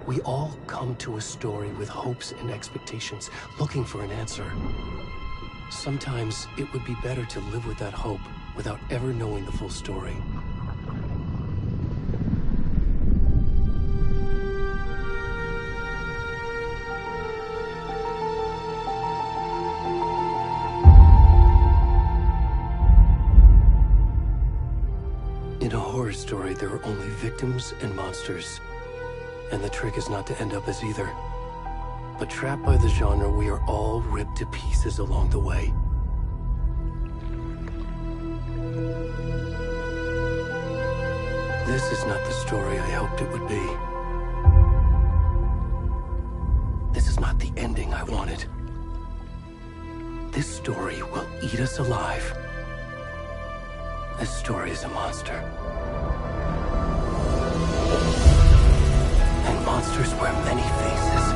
We all come to a story with hopes and expectations, looking for an answer. Sometimes it would be better to live with that hope without ever knowing the full story. In a horror story, there are only victims and monsters. And the trick is not to end up as either. But trapped by the genre, we are all ripped to pieces along the way. This is not the story I hoped it would be. This is not the ending I wanted. This story will eat us alive. This story is a monster. And monsters wear many faces.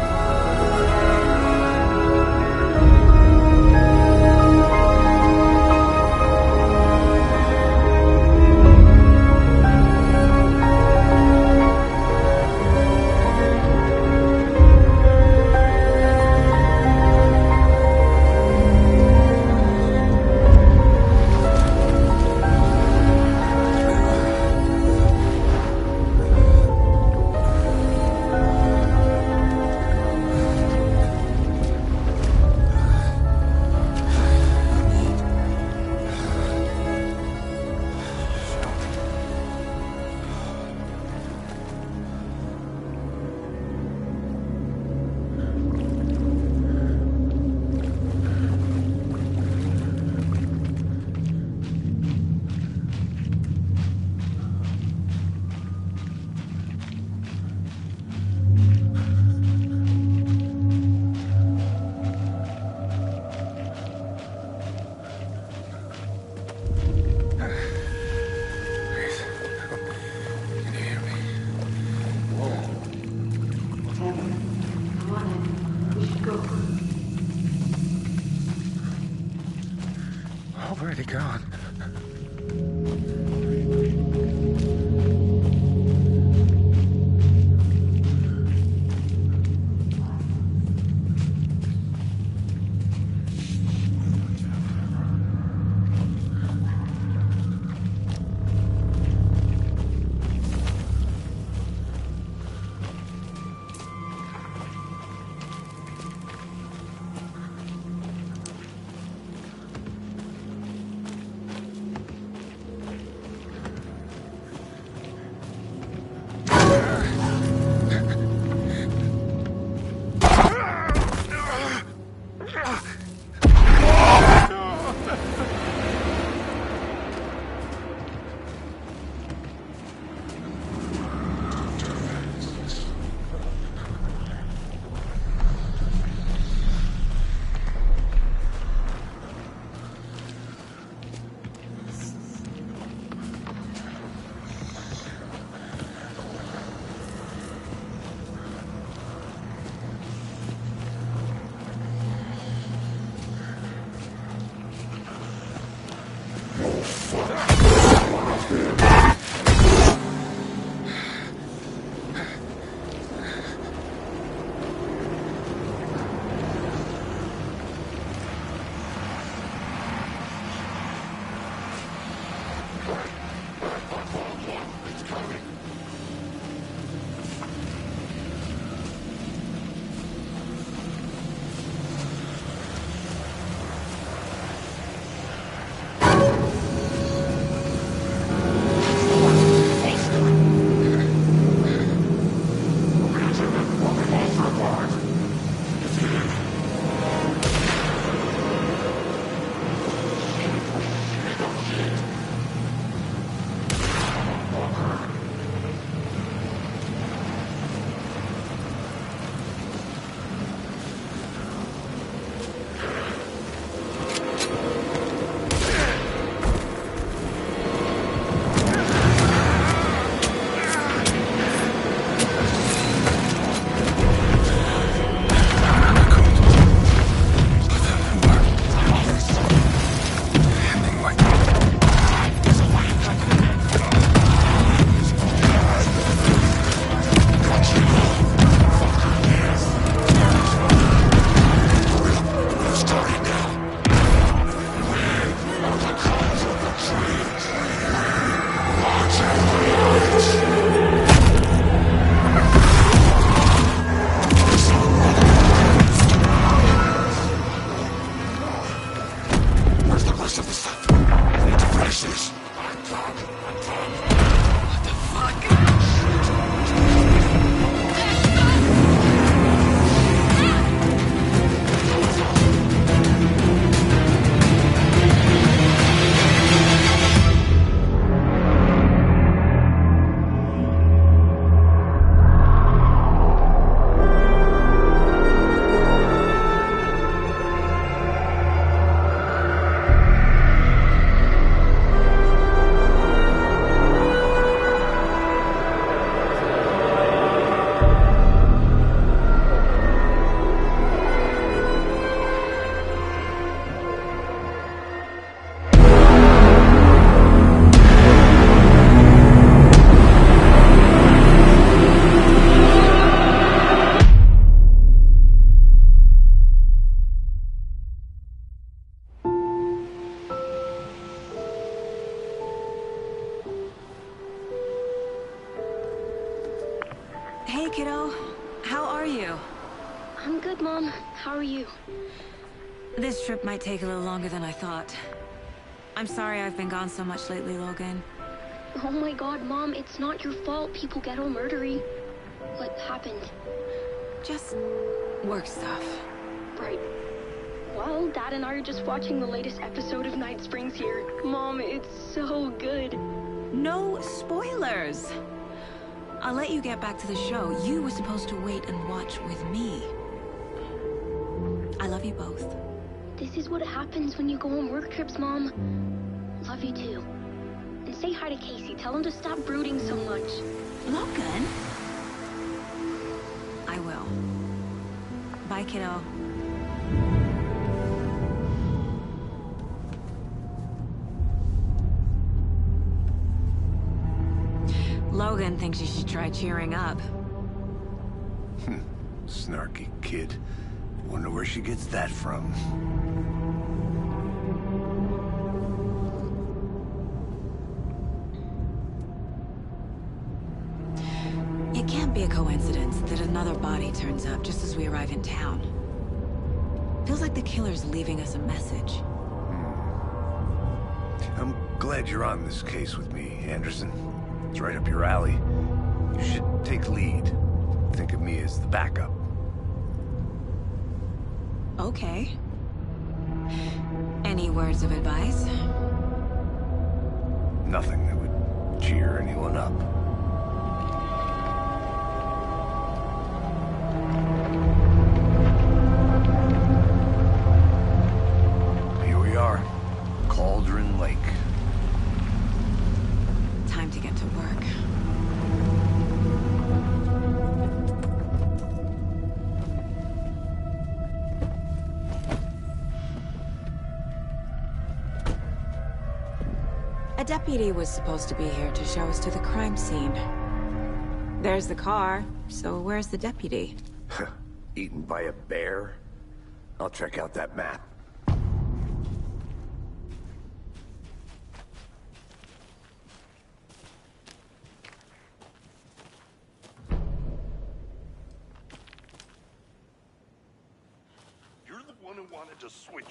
Already gone. I'm good, Mom. How are you? This trip might take a little longer than I thought. I'm sorry I've been gone so much lately, Logan. Oh my god, Mom, it's not your fault people get all murdery. What happened? Just work stuff. Right. Well, Dad and I are just watching the latest episode of Night Springs here. Mom, it's so good. No spoilers! I'll let you get back to the show. You were supposed to wait and watch with me. I love you both. This is what happens when you go on work trips, Mom. Love you too. And say hi to Casey. Tell him to stop brooding so much. Logan? I will. Bye, kiddo. Logan thinks you should try cheering up. Snarky kid. Wonder where she gets that from. It can't be a coincidence that another body turns up just as we arrive in town. Feels like the killer's leaving us a message. I'm glad you're on this case with me, Anderson. It's right up your alley. You should take lead. Think of me as the backup. Okay. Any words of advice? Nothing that would cheer anyone up. Here we are. Cauldron Lake. Time to get to work. A deputy was supposed to be here to show us to the crime scene. There's the car, so where's the deputy? Eaten by a bear? I'll check out that map.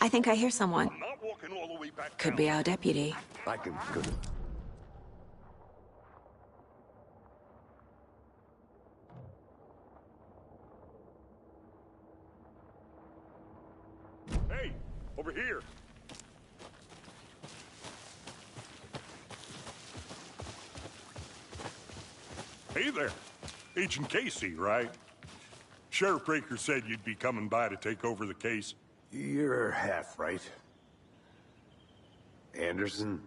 I think I hear someone. I'm not walking all the way back Could down. be our deputy. I can go to... Hey, over here. Hey there. Agent Casey, right? Sheriff Breaker said you'd be coming by to take over the case. You're half right. Anderson?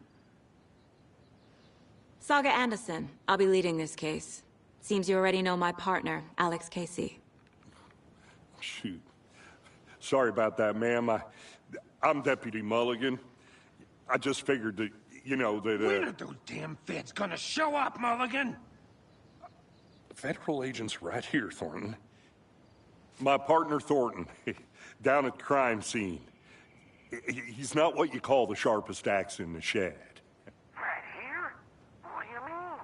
Saga Anderson. I'll be leading this case. Seems you already know my partner, Alex Casey. Shoot. Sorry about that, ma'am. I'm Deputy Mulligan. I just figured that, you know, that, When are those damn feds gonna show up, Mulligan? Federal agents right here, Thornton. My partner, Thornton, down at the crime scene. He's not what you call the sharpest axe in the shed. Right here? What do you mean?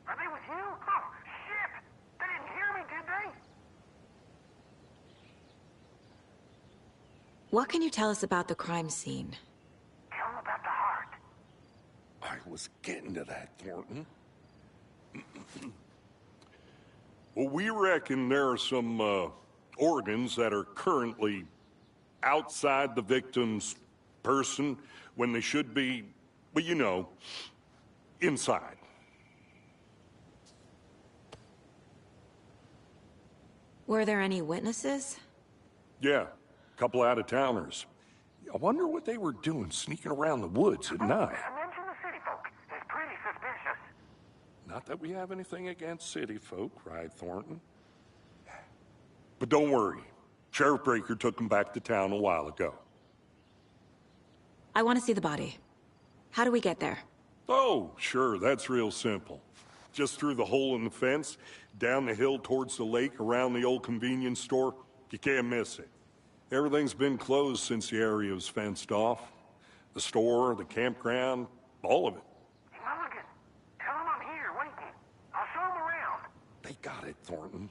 Are they with you? Oh, shit! They didn't hear me, did they? What can you tell us about the crime scene? Tell them about the heart. I was getting to that, Thornton. Well, we reckon there are some, organs that are currently outside the victim's person when they should be, well, you know, inside. Were there any witnesses? Yeah, a couple out-of-towners. I wonder what they were doing sneaking around the woods at night. Mention the city folk. It's pretty suspicious. Not that we have anything against city folk, right, Thornton? But don't worry. Sheriff Breaker took him back to town a while ago. I want to see the body. How do we get there? Oh, sure, that's real simple. Just through the hole in the fence, down the hill towards the lake, around the old convenience store. You can't miss it. Everything's been closed since the area was fenced off. The store, the campground, all of it. Hey, Mulligan, tell them I'm here waiting. I'll show them around. They got it, Thornton.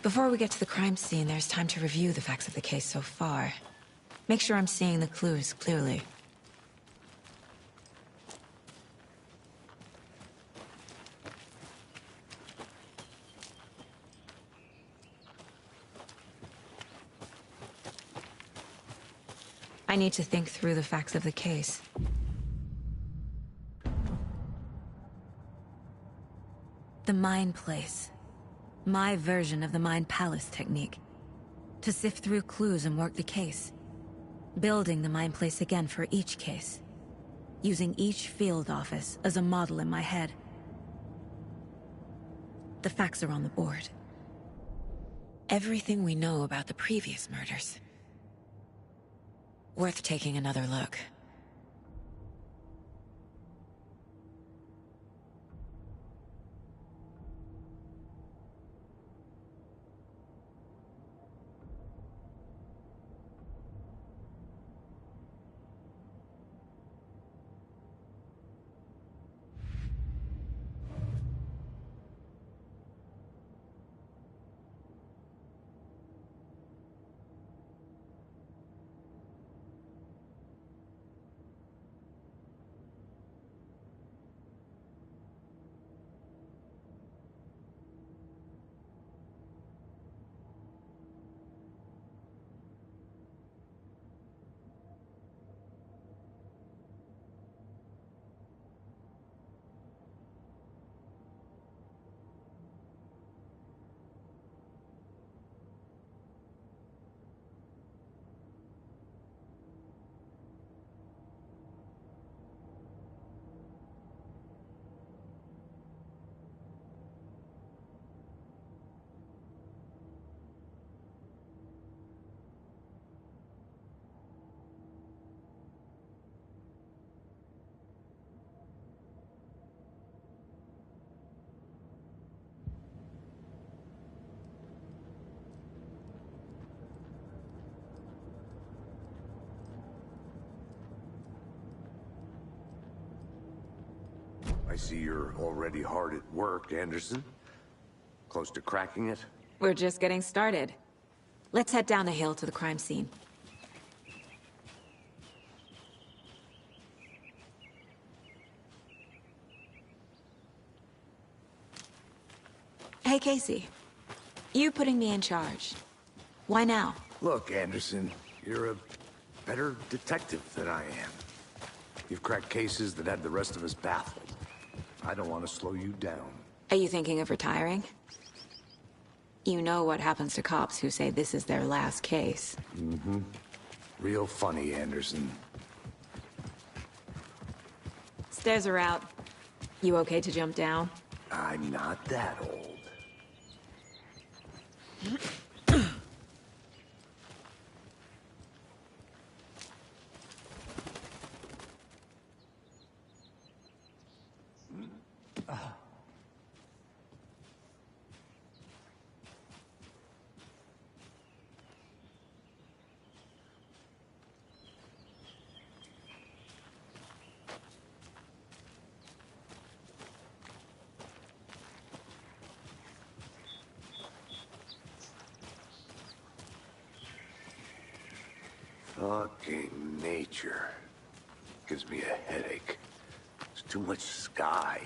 Before we get to the crime scene, there's time to review the facts of the case so far. Make sure I'm seeing the clues clearly. I need to think through the facts of the case. The Mind Place. My version of the Mind Palace technique. To sift through clues and work the case. Building the Mind Place again for each case. Using each field office as a model in my head. The facts are on the board. Everything we know about the previous murders. Worth taking another look. I see you're already hard at work, Anderson. Close to cracking it? We're just getting started. Let's head down the hill to the crime scene. Hey, Casey. You putting me in charge. Why now? Look, Anderson, you're a better detective than I am. You've cracked cases that had the rest of us baffled. I don't want to slow you down. Are you thinking of retiring? You know what happens to cops who say this is their last case. Mm-hmm. Real funny, Anderson. Stairs are out. You okay to jump down? I'm not that old. Fucking nature. Gives me a headache. There's too much sky.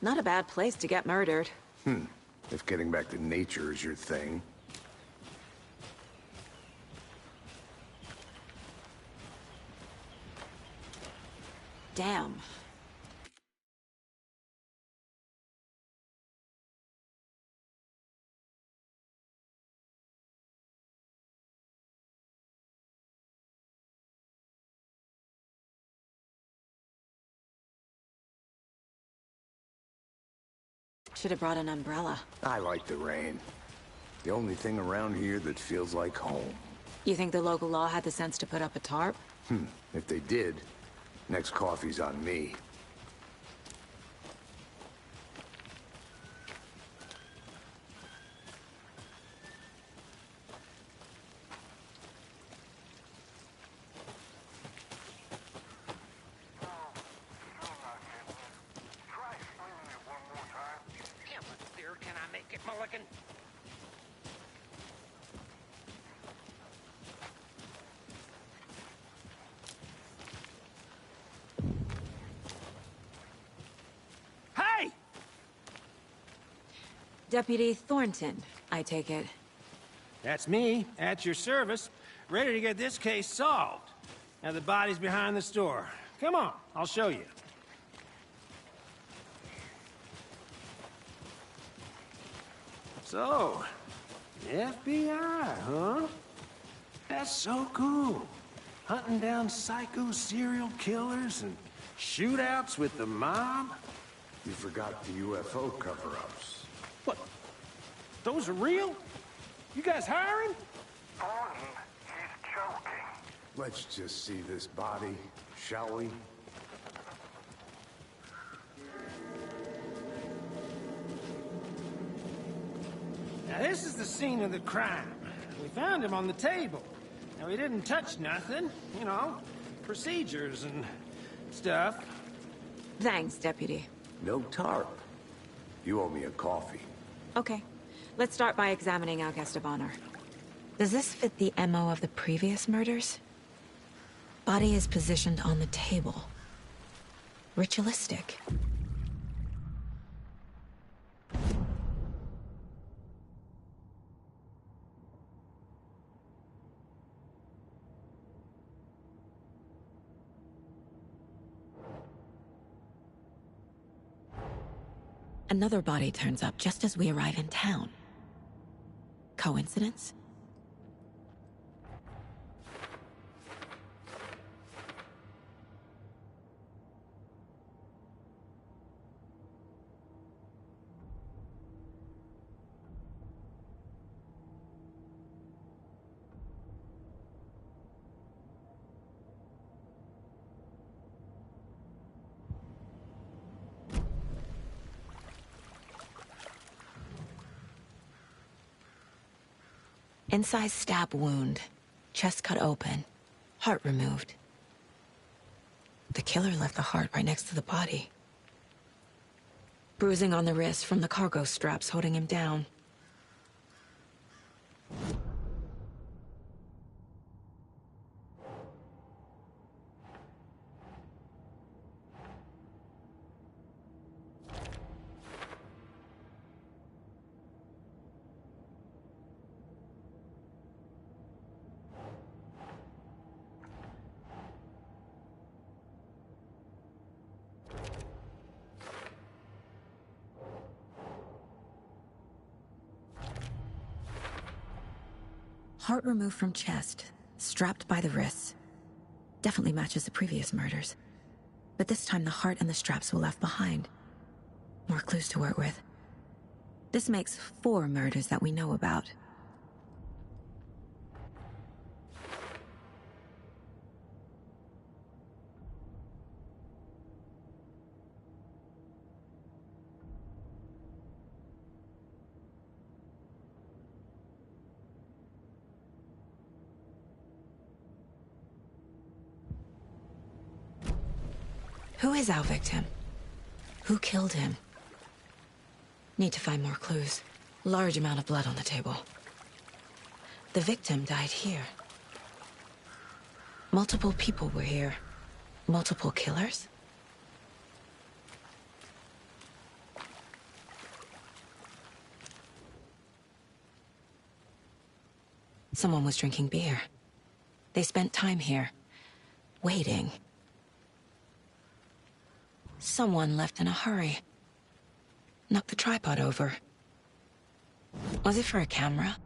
Not a bad place to get murdered. If getting back to nature is your thing. Damn. Should have brought an umbrella. I like the rain. The only thing around here that feels like home. You think the local law had the sense to put up a tarp? If they did, next coffee's on me. looking. Hey! Deputy Thornton, I take it. That's me, at your service, ready to get this case solved. Now the body's behind the store. Come on, I'll show you. So, FBI, huh? That's so cool. Hunting down psycho serial killers and shootouts with the mob? You forgot the UFO cover-ups. What? Those are real? You guys hiring? Thornton, he's joking. Let's just see this body, shall we? Now this is the scene of the crime. We found him on the table. Now he didn't touch nothing, you know, procedures and stuff. Thanks, Deputy. No tarp. You owe me a coffee. Okay. Let's start by examining our guest of honor. Does this fit the MO of the previous murders? Body is positioned on the table. Ritualistic. Another body turns up just as we arrive in town. Coincidence? Incised stab wound, chest cut open, heart removed. The killer left the heart right next to the body. Bruising on the wrist from the cargo straps holding him down. Heart removed from chest, strapped by the wrists. Definitely matches the previous murders. But this time the heart and the straps were left behind. More clues to work with. This makes 4 murders that we know about. Who is our victim? Who killed him? Need to find more clues. Large amount of blood on the table. The victim died here. Multiple people were here. Multiple killers? Someone was drinking beer. They spent time here, waiting. Someone left in a hurry. Knocked the tripod over. Was it for a camera?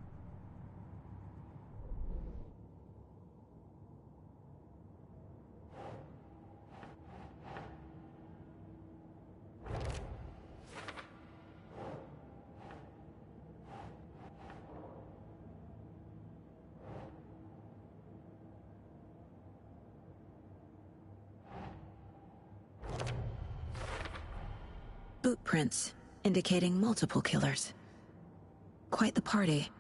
Boot prints, indicating multiple killers. Quite the party.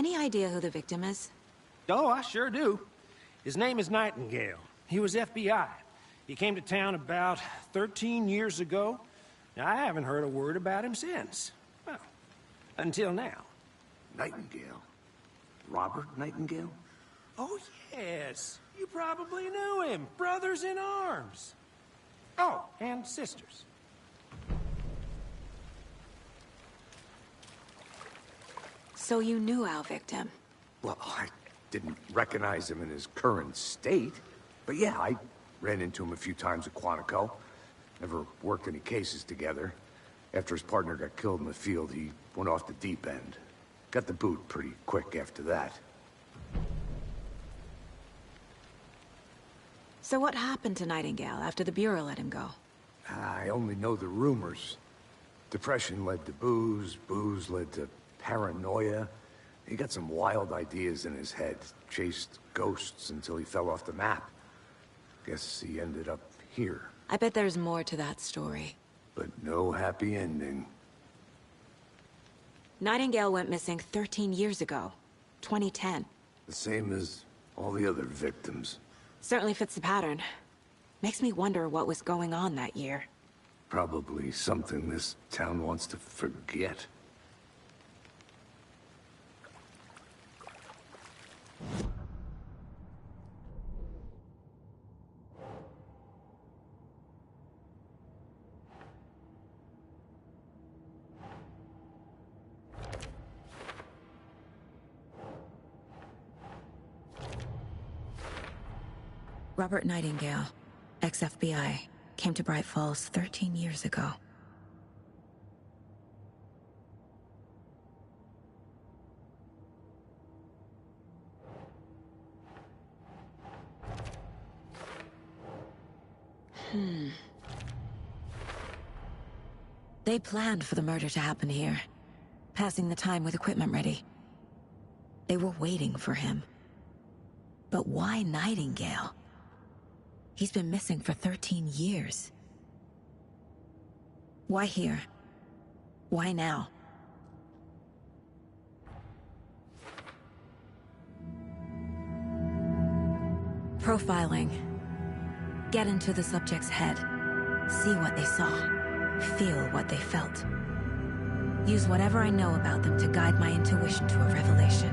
Any idea who the victim is? Oh, I sure do. His name is Nightingale. He was FBI. He came to town about 13 years ago. Now, I haven't heard a word about him since. Well, until now. Nightingale? Robert Nightingale? Oh, yes. You probably knew him. Brothers in arms. Oh, and sisters. So you knew our victim? Well, I didn't recognize him in his current state. But yeah, I ran into him a few times at Quantico. Never worked any cases together. After his partner got killed in the field, he went off the deep end. Got the boot pretty quick after that. So what happened to Nightingale after the Bureau let him go? I only know the rumors. Depression led to booze, booze led to paranoia. He got some wild ideas in his head, chased ghosts until he fell off the map. Guess he ended up here. I bet there's more to that story. But no happy ending. Nightingale went missing 13 years ago, 2010. The same as all the other victims. Certainly fits the pattern. Makes me wonder what was going on that year. Probably something this town wants to forget. Robert Nightingale, ex-FBI, came to Bright Falls 13 years ago. They planned for the murder to happen here, passing the time with equipment ready. They were waiting for him. But why Nightingale? He's been missing for 13 years. Why here? Why now? Profiling. Get into the subject's head. See what they saw. Feel what they felt. Use whatever I know about them to guide my intuition to a revelation.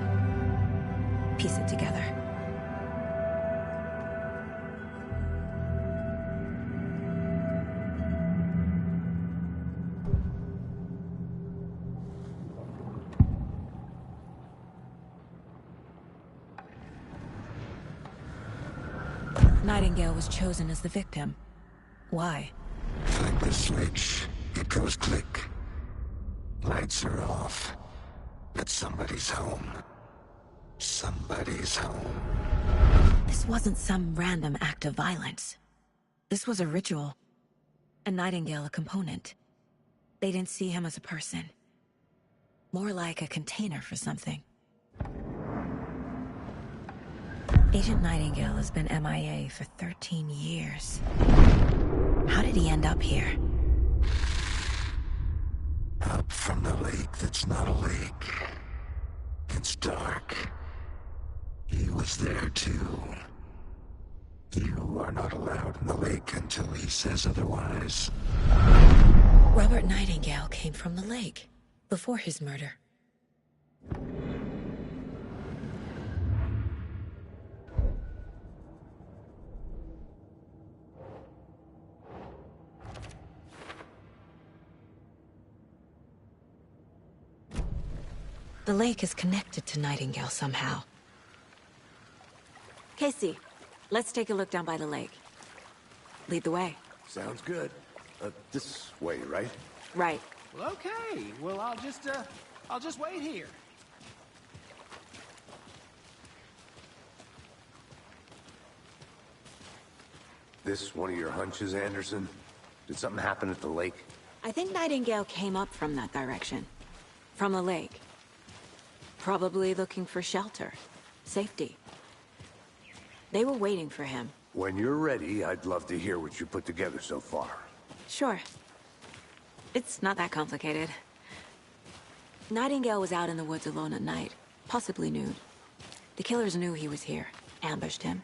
Piece it together. Nightingale was chosen as the victim. Why? Flip the switch, it goes click. Lights are off. But somebody's home. Somebody's home. This wasn't some random act of violence. This was a ritual. And Nightingale a component. They didn't see him as a person. More like a container for something. Agent Nightingale has been MIA for 13 years. How did he end up here? Up from the lake that's not a lake. It's dark. He was there too. You are not allowed in the lake until he says otherwise. Robert Nightingale came from the lake, before his murder. The lake is connected to Nightingale somehow. Casey, let's take a look down by the lake. Lead the way. Sounds good. This way, right? Right. Well, okay. Well, I'll just wait here. This one of your hunches, Anderson? Did something happen at the lake? I think Nightingale came up from that direction. From the lake. Probably looking for shelter. Safety. They were waiting for him. When you're ready, I'd love to hear what you put together so far. Sure. It's not that complicated. Nightingale was out in the woods alone at night, possibly nude. The killers knew he was here, ambushed him,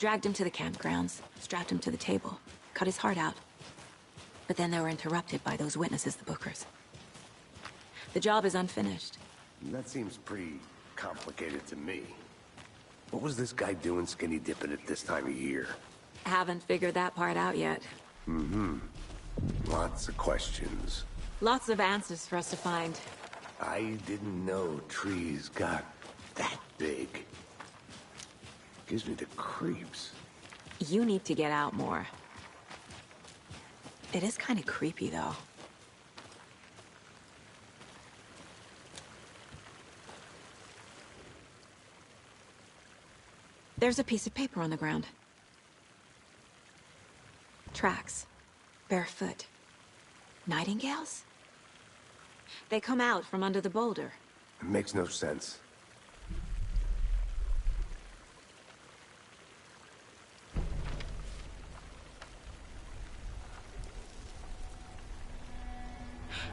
dragged him to the campgrounds, strapped him to the table, cut his heart out. But then they were interrupted by those witnesses, the Bookers. The job is unfinished. That seems pretty complicated to me. What was this guy doing skinny dipping at this time of year? Haven't figured that part out yet. Lots of questions. Lots of answers for us to find. I didn't know trees got that big. Gives me the creeps. You need to get out more. It is kind of creepy, though. There's a piece of paper on the ground. Tracks. Barefoot. Nightingales? They come out from under the boulder. It makes no sense.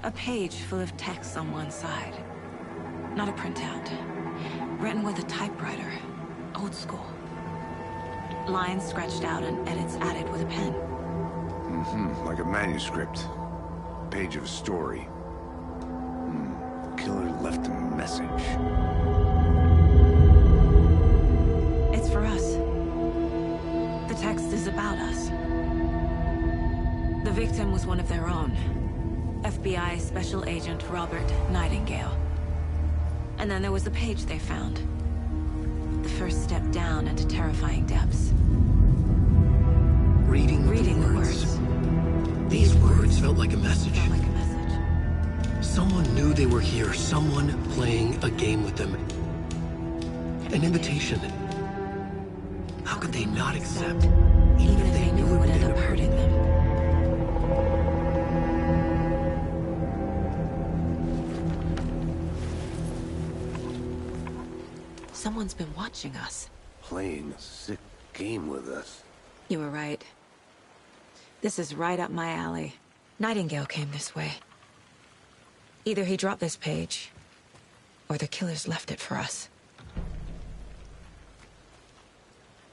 A page full of text on one side. Not a printout. Written with a typewriter. Old school. Lines scratched out and edits added with a pen. Like a manuscript. Page of a story. Killer left a message. It's for us. The text is about us. The victim was one of their own. FBI Special Agent Robert Nightingale. And then there was the page they found. The first step down into terrifying depths. Reading the words. These words felt like a message. Someone knew they were here. Someone playing a game with them. An invitation. How could they not accept? Even if they knew it would end up hurting them. Someone's been watching us. Playing a sick game with us. You were right. This is right up my alley. Nightingale came this way. Either he dropped this page, or the killers left it for us.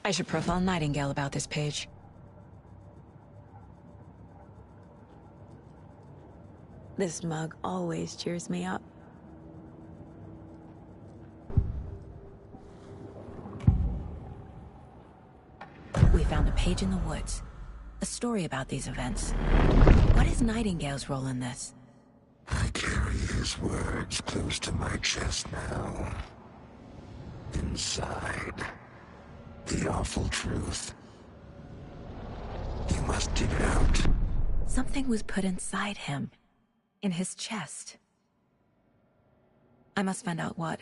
I should profile Nightingale about this page. This mug always cheers me up. We found a page in the woods. A story about these events. What is Nightingale's role in this? I carry his words close to my chest now. Inside, the awful truth. You must dig it out. Something was put inside him. In his chest. I must find out what.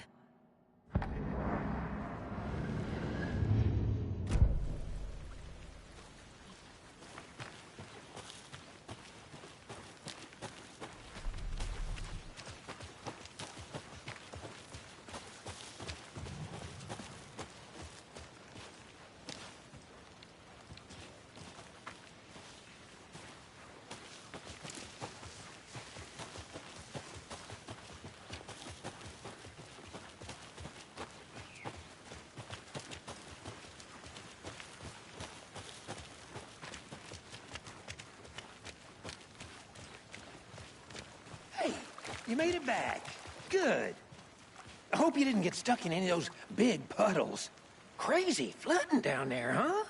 You made it back. Good. I hope you didn't get stuck in any of those big puddles. Crazy flooding down there, huh?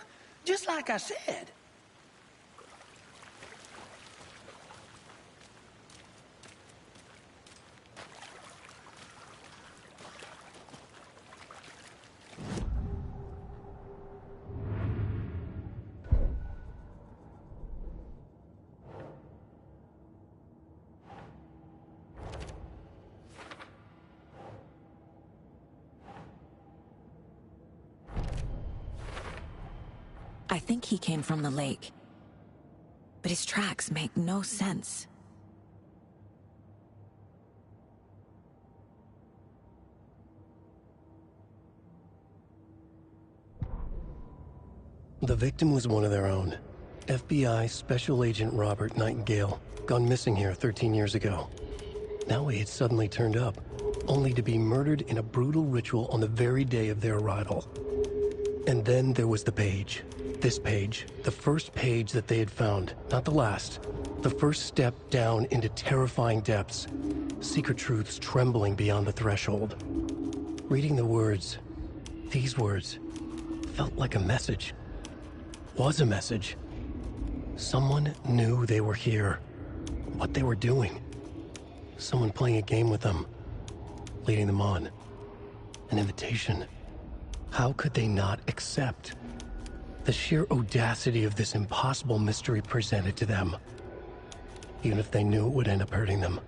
Just like I said. I think he came from the lake. But his tracks make no sense. The victim was one of their own. FBI Special Agent Robert Nightingale, gone missing here 13 years ago. Now he had suddenly turned up. only to be murdered in a brutal ritual on the very day of their arrival. And then there was the page. This page, the first page that they had found, not the last. The first step down into terrifying depths, secret truths trembling beyond the threshold. Reading the words, these words, felt like a message. Was a message. Someone knew they were here, what they were doing. Someone playing a game with them, leading them on. An invitation. How could they not accept? The sheer audacity of this impossible mystery presented to them, even if they knew it would end up hurting them.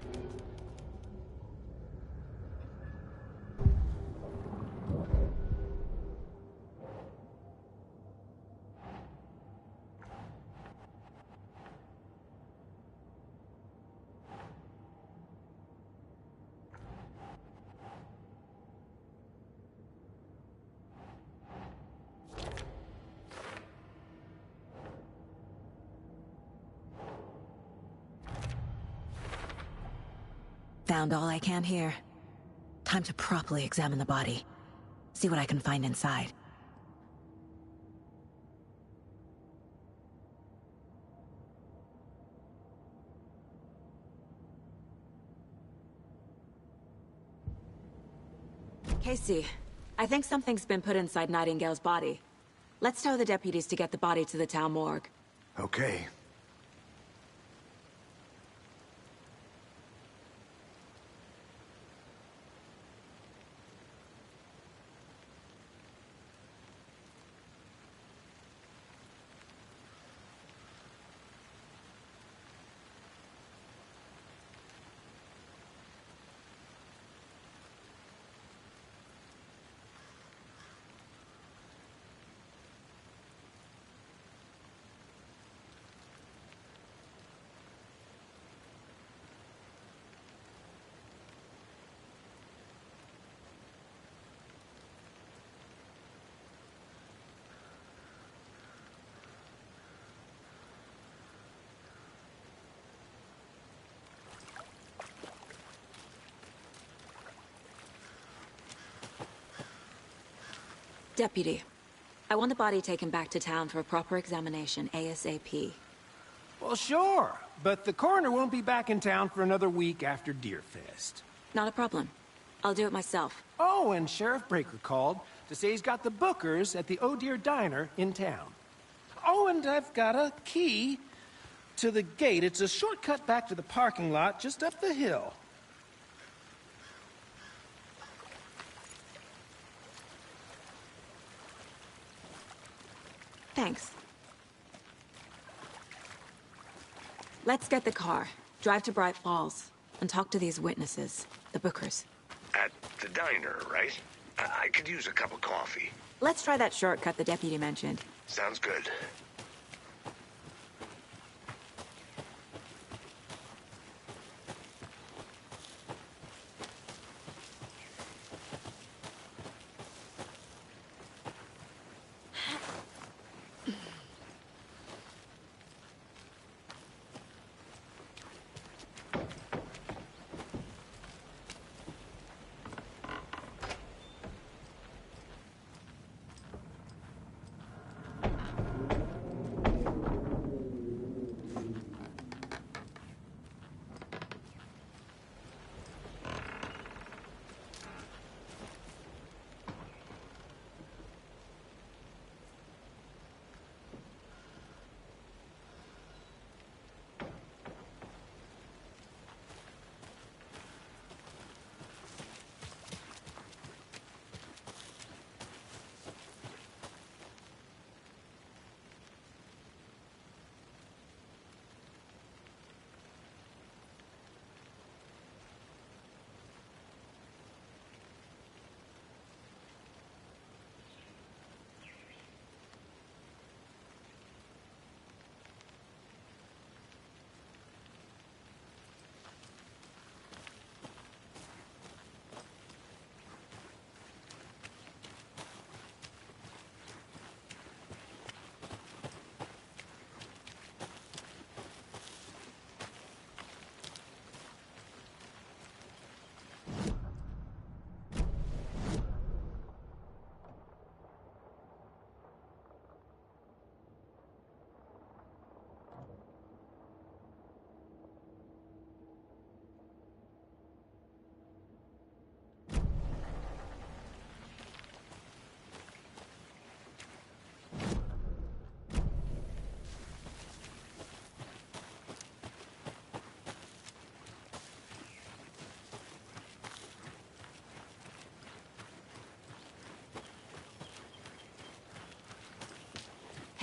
Found all I can here. Time to properly examine the body. See what I can find inside. Casey, I think something's been put inside Nightingale's body. Let's tell the deputies to get the body to the town morgue. Okay. Deputy, I want the body taken back to town for a proper examination ASAP. Well, sure, but the coroner won't be back in town for another week after Deerfest. Not a problem. I'll do it myself. Oh, and Sheriff Breaker called to say he's got the Bookers at the Oh Dear Diner in town. Oh, and I've got a key to the gate. It's a shortcut back to the parking lot just up the hill. Thanks. Let's get the car, drive to Bright Falls, and talk to these witnesses, the Bookers. At the diner, right? I could use a cup of coffee. Let's try that shortcut the deputy mentioned. Sounds good.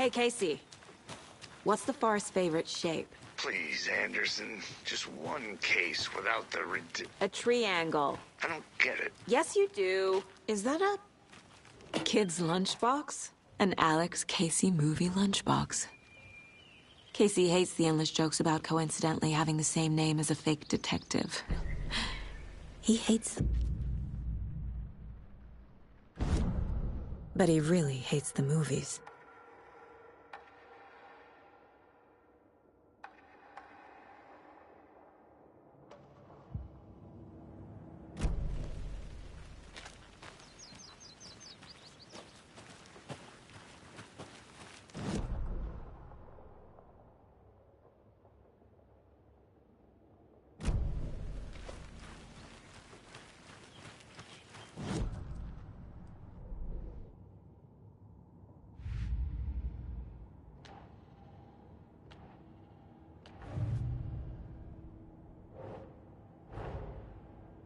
Hey, Casey. What's the Forest's favorite shape? Please, Anderson. Just one case without the A triangle. I don't get it. Yes, you do. Is that a kid's lunchbox? An Alex Casey movie lunchbox. Casey hates the endless jokes about coincidentally having the same name as a fake detective. He hates them. But he really hates the movies.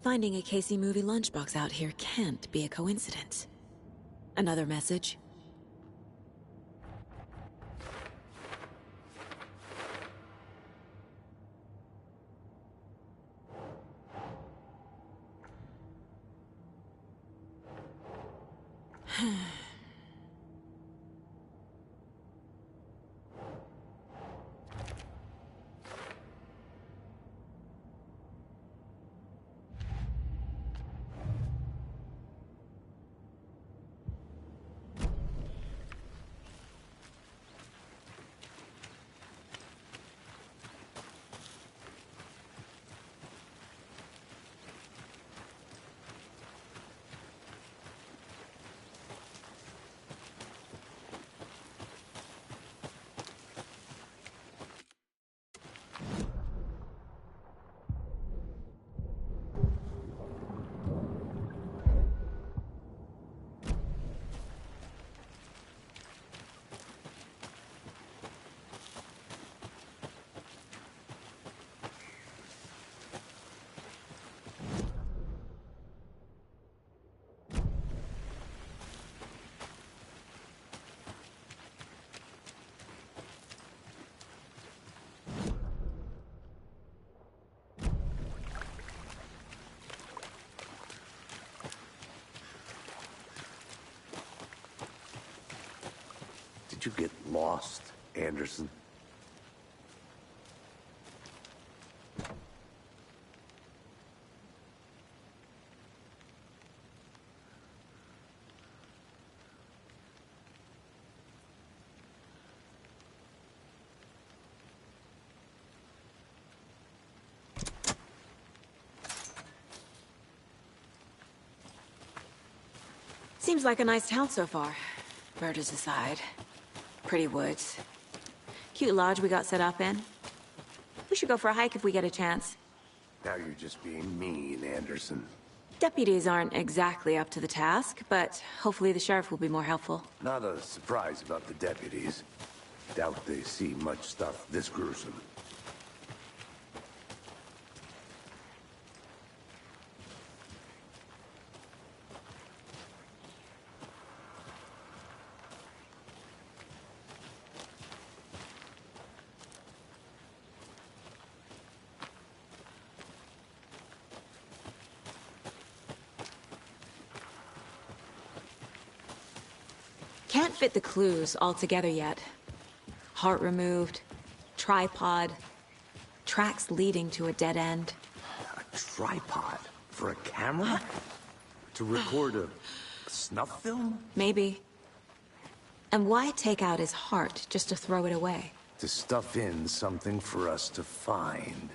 Finding a Casey movie lunchbox out here can't be a coincidence. Another message? Did you get lost, Anderson? Seems like a nice town so far. Murders aside. Pretty woods. Cute lodge we got set up in. We should go for a hike if we get a chance. Now you're just being mean, Anderson. Deputies aren't exactly up to the task, but hopefully the sheriff will be more helpful. Not a surprise about the deputies. Doubt they see much stuff this gruesome. Can't fit the clues all together yet. Heart removed, tripod, tracks leading to a dead end. A tripod? For a camera? To record a snuff film? Maybe. And why take out his heart just to throw it away? To stuff in something for us to find.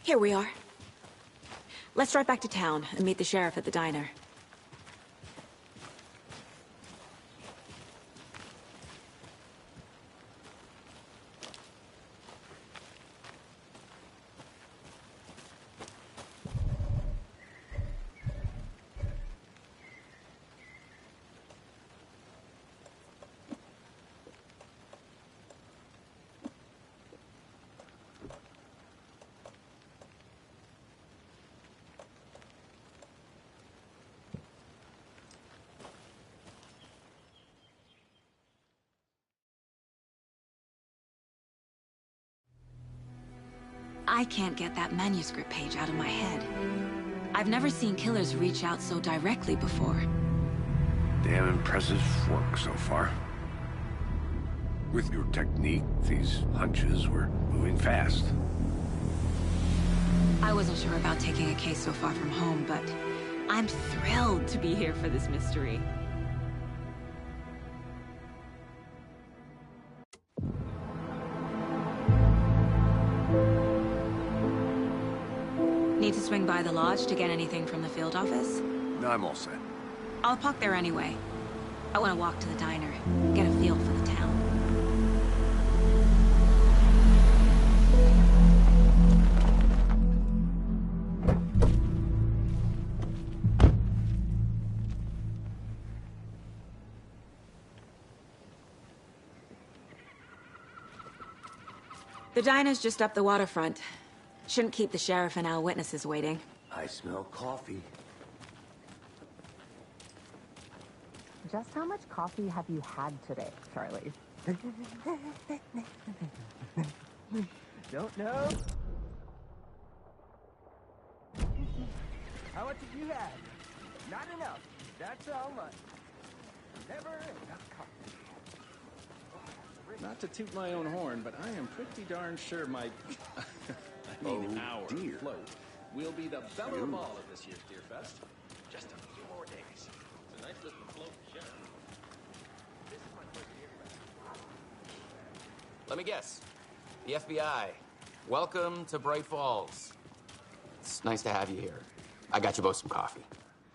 Here we are. Let's drive back to town and meet the sheriff at the diner. I can't get that manuscript page out of my head. I've never seen killers reach out so directly before. Damn impressive work so far. With your technique, these hunches were moving fast. I wasn't sure about taking a case so far from home, but I'm thrilled to be here for this mystery. Need to swing by the lodge to get anything from the field office? No, I'm all set. I'll park there anyway. I want to walk to the diner, get a feel for the town. The diner's just up the waterfront. Shouldn't keep the sheriff and our witnesses waiting. I smell coffee. Just how much coffee have you had today, Charlie? Don't know. How much have you had? Not enough. That's how much. Never enough coffee. Not to toot my own horn, but I am pretty darn sure my... our float will be the belle of all of this year's Deer Fest. Just a few more days. It's a nice little float, Sheriff. This is my first Deer Fest. Let me guess. The FBI. Welcome to Bright Falls. It's nice to have you here. I got you both some coffee.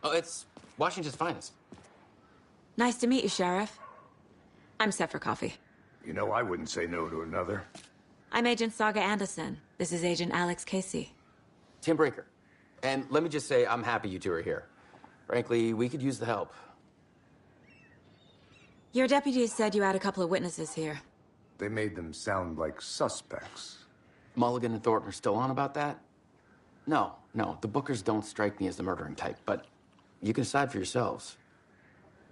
Oh, it's Washington's finest. Nice to meet you, Sheriff. I'm set for coffee. You know, I wouldn't say no to another. I'm Agent Saga Anderson. This is Agent Alex Casey. Tim Breaker. And let me just say, I'm happy you two are here. Frankly, we could use the help. Your deputies said you had a couple of witnesses here. They made them sound like suspects. Mulligan and Thornton are still on about that? No, the Bookers don't strike me as the murdering type, but you can decide for yourselves.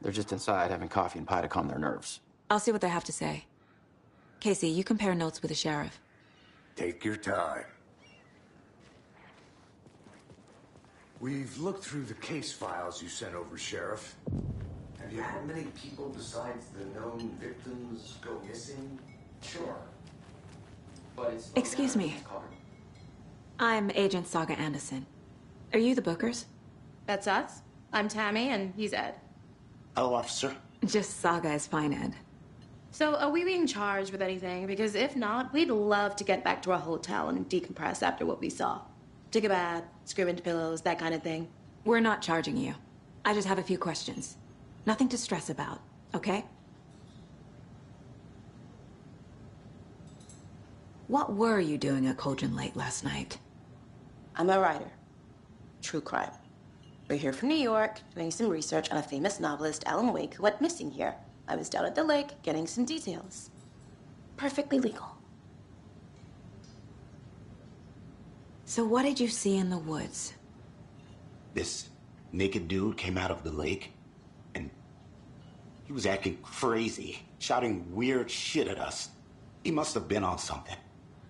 They're just inside having coffee and pie to calm their nerves. I'll see what they have to say. Casey, you compare notes with the sheriff. Take your time. We've looked through the case files you sent over, Sheriff. Have you had many people besides the known victims go missing? Sure. But it's... Excuse me. I'm Agent Saga Anderson. Are you the Bookers? That's us. I'm Tammy, and he's Ed. Hello, officer. Just Saga is fine, Ed. So, are we being charged with anything? Because if not, we'd love to get back to our hotel and decompress after what we saw. Take a bath, scream into pillows, that kind of thing. We're not charging you. I just have a few questions. Nothing to stress about, okay? What were you doing at Cauldron Lake last night? I'm a writer. True crime. We're here from New York, doing some research on a famous novelist, Alan Wake, who went missing here. I was down at the lake, getting some details. Perfectly legal. So what did you see in the woods? This naked dude came out of the lake, and he was acting crazy, shouting weird shit at us. He must have been on something.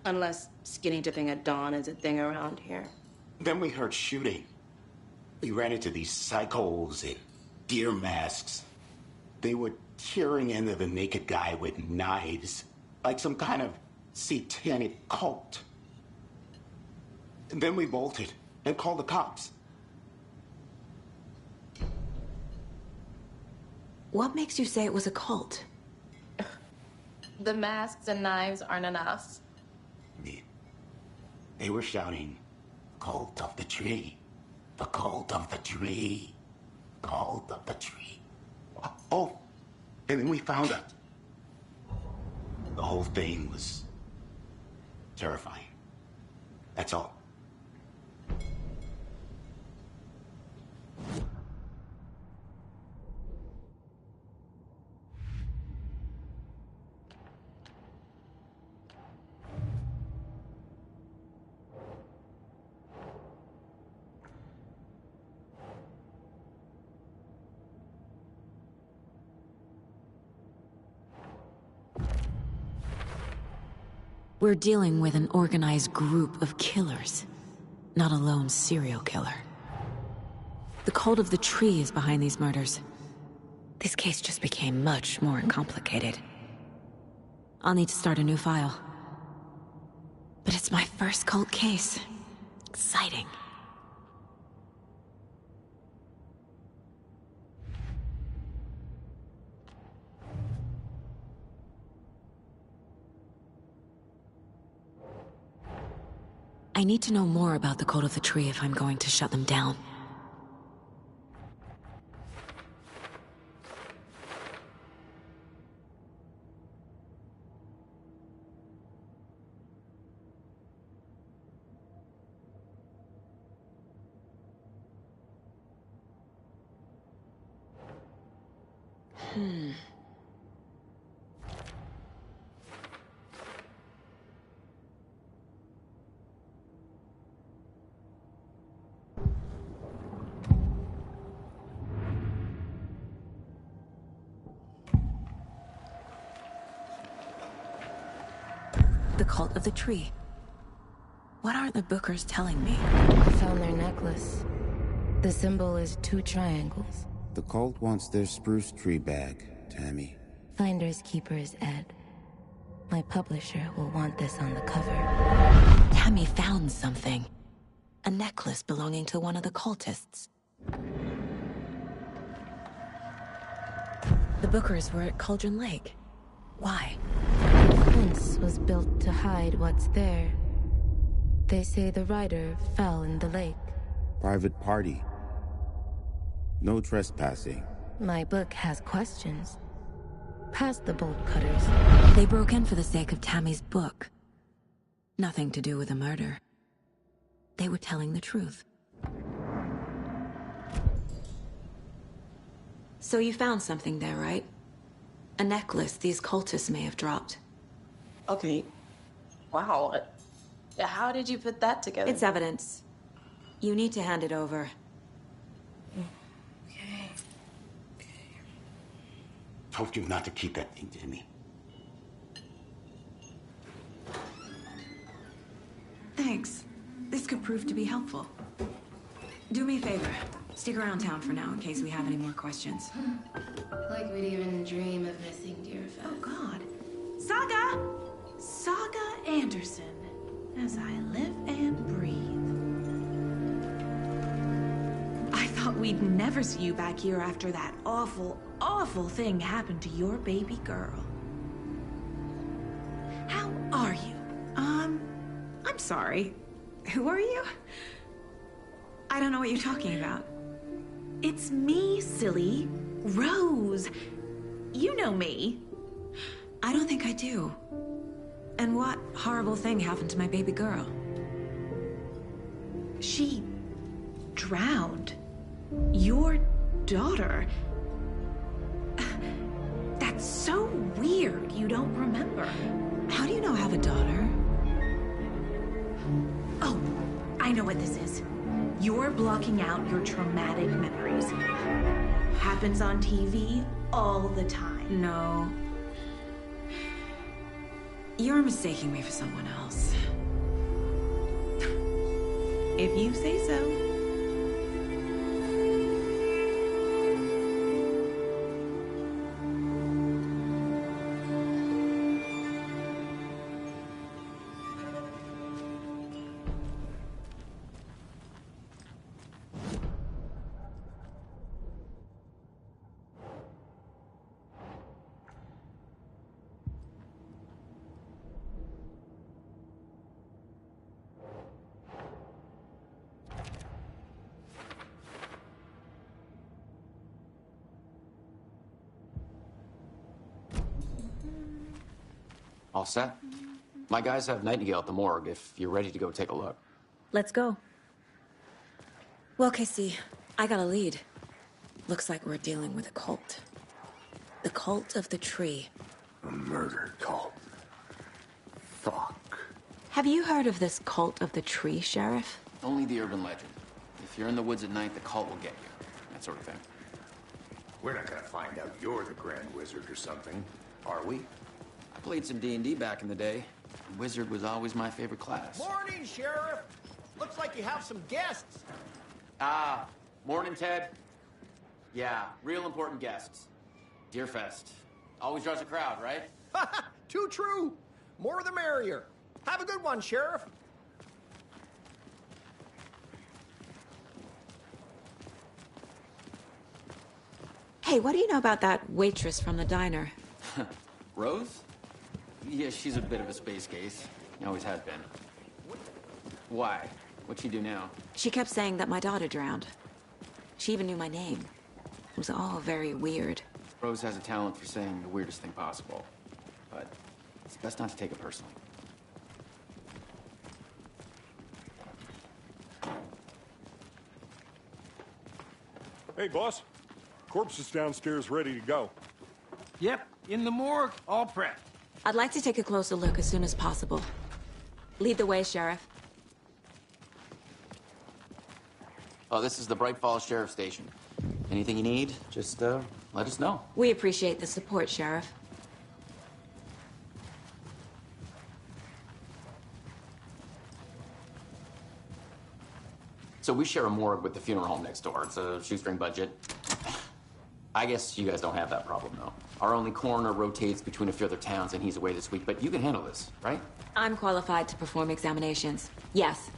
Unless skinny dipping at dawn is a thing around here. Then we heard shooting. We ran into these psychos in deer masks. They were tearing into the naked guy with knives, like some kind of satanic cult. And then we bolted and called the cops. What makes you say it was a cult? The masks and knives aren't enough. They were shouting, "Cult of the tree, the cult of the tree, cult of the tree." Oh, and then we found it. The whole thing was terrifying. That's all. We're dealing with an organized group of killers, not a lone serial killer. The cult of the tree is behind these murders. This case just became much more complicated. I'll need to start a new file. But it's my first cult case. Exciting. I need to know more about the cult of the tree if I'm going to shut them down. The cult of the tree. What aren't the Bookers telling me? I found their necklace. The symbol is 2 triangles. The cult wants their spruce tree back, Tammy. Finders keepers, Ed. My publisher will want this on the cover. Tammy found something. A necklace belonging to one of the cultists. The Bookers were at Cauldron Lake. Why? The fence was built to hide what's there. They say the rider fell in the lake. Private party. No trespassing. My book has questions. Past the bolt cutters. They broke in for the sake of Tammy's book. Nothing to do with a murder. They were telling the truth. So you found something there, right? A necklace these cultists may have dropped. Okay. Wow. How did you put that together? It's evidence. You need to hand it over. Okay. Told you not to keep that thing to me. Thanks. This could prove to be helpful. Do me a favor. Stick around town for now in case we have any more questions. Like we'd even dream of missing Deerfest. Oh, God. Saga Anderson. As I live and breathe. I thought we'd never see you back here after that awful, awful thing happened to your baby girl. How are you? I'm sorry. Who are you? I don't know what you're talking about. It's me, silly. Rose. You know me. I don't think I do. And what horrible thing happened to my baby girl? She drowned. Your daughter. That's so weird you don't remember. How do you know I have a daughter? Oh, I know what this is. You're blocking out your traumatic memories. Happens on TV all the time. No. You're mistaking me for someone else. If you say so. All set? My guys have Nightingale at the morgue if you're ready to go take a look. Let's go. Well, Casey, I got a lead. Looks like we're dealing with a cult. The cult of the tree. A murder cult. Fuck. Have you heard of this cult of the tree, Sheriff? Only the urban legend. If you're in the woods at night, the cult will get you. That sort of thing. We're not gonna find out you're the Grand Wizard or something, are we? I played some D&D back in the day. Wizard was always my favorite class. Morning, Sheriff. Looks like you have some guests. Ah, morning, Ted. Yeah, real important guests. Deerfest. Always draws a crowd, right? Too true. More the merrier. Have a good one, Sheriff. Hey, what do you know about that waitress from the diner? Rose? Yeah, she's a bit of a space case. Always has been. Why? What'd she do now? She kept saying that my daughter drowned. She even knew my name. It was all very weird. Rose has a talent for saying the weirdest thing possible. But it's best not to take it personally. Hey, boss. Corpse is downstairs ready to go. Yep, in the morgue, all prepped. I'd like to take a closer look as soon as possible. Lead the way, Sheriff. Oh, this is the Bright Falls Sheriff Station. Anything you need, just let us know. We appreciate the support, Sheriff. So we share a morgue with the funeral home next door. It's a shoestring budget. I guess you guys don't have that problem, though. Our only coroner rotates between a few other towns, and he's away this week, but you can handle this, right? I'm qualified to perform examinations. Yes.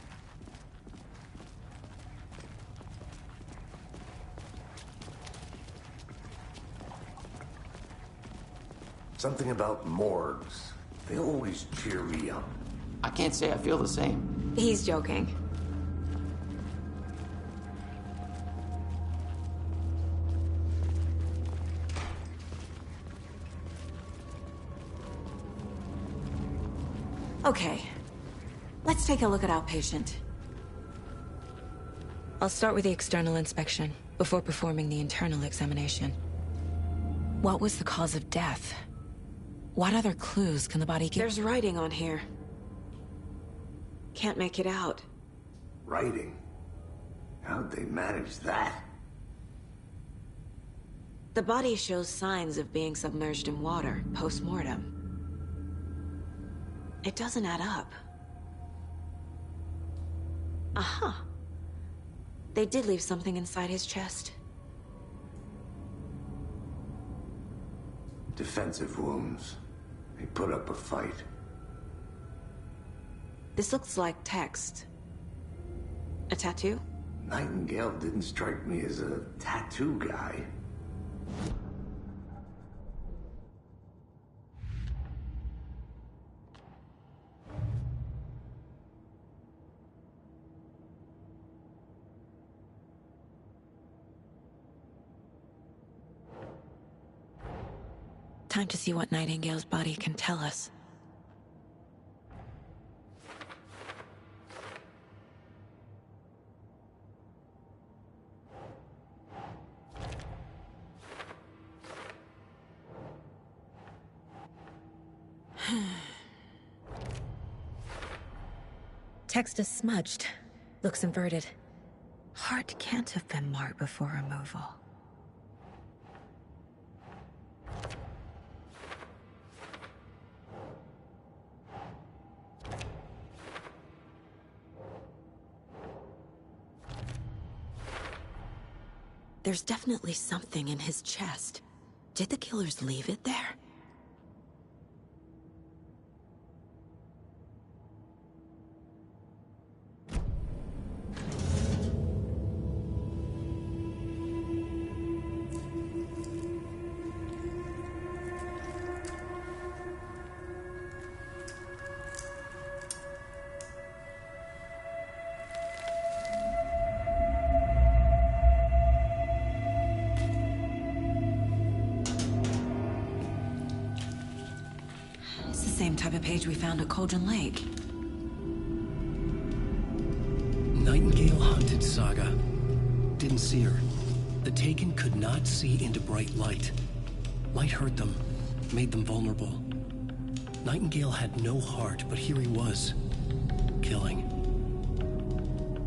Something about morgues. They always cheer me up. I can't say I feel the same. He's joking. Okay, let's take a look at our patient. I'll start with the external inspection before performing the internal examination. What was the cause of death? What other clues can the body give? There's writing on here. Can't make it out. Writing? How'd they manage that? The body shows signs of being submerged in water post-mortem. It doesn't add up. Aha. They did leave something inside his chest. Defensive wounds. He put up a fight. This looks like text. A tattoo? Nightingale didn't strike me as a tattoo guy. Time to see what Nightingale's body can tell us. Text is smudged. Looks inverted. Heart can't have been marked before removal. There's definitely something in his chest. Did the killers leave it there? Same type of page we found at Cauldron Lake. Nightingale hunted Saga. Didn't see her. The Taken could not see into bright light. Light hurt them, made them vulnerable. Nightingale had no heart, but here he was, killing.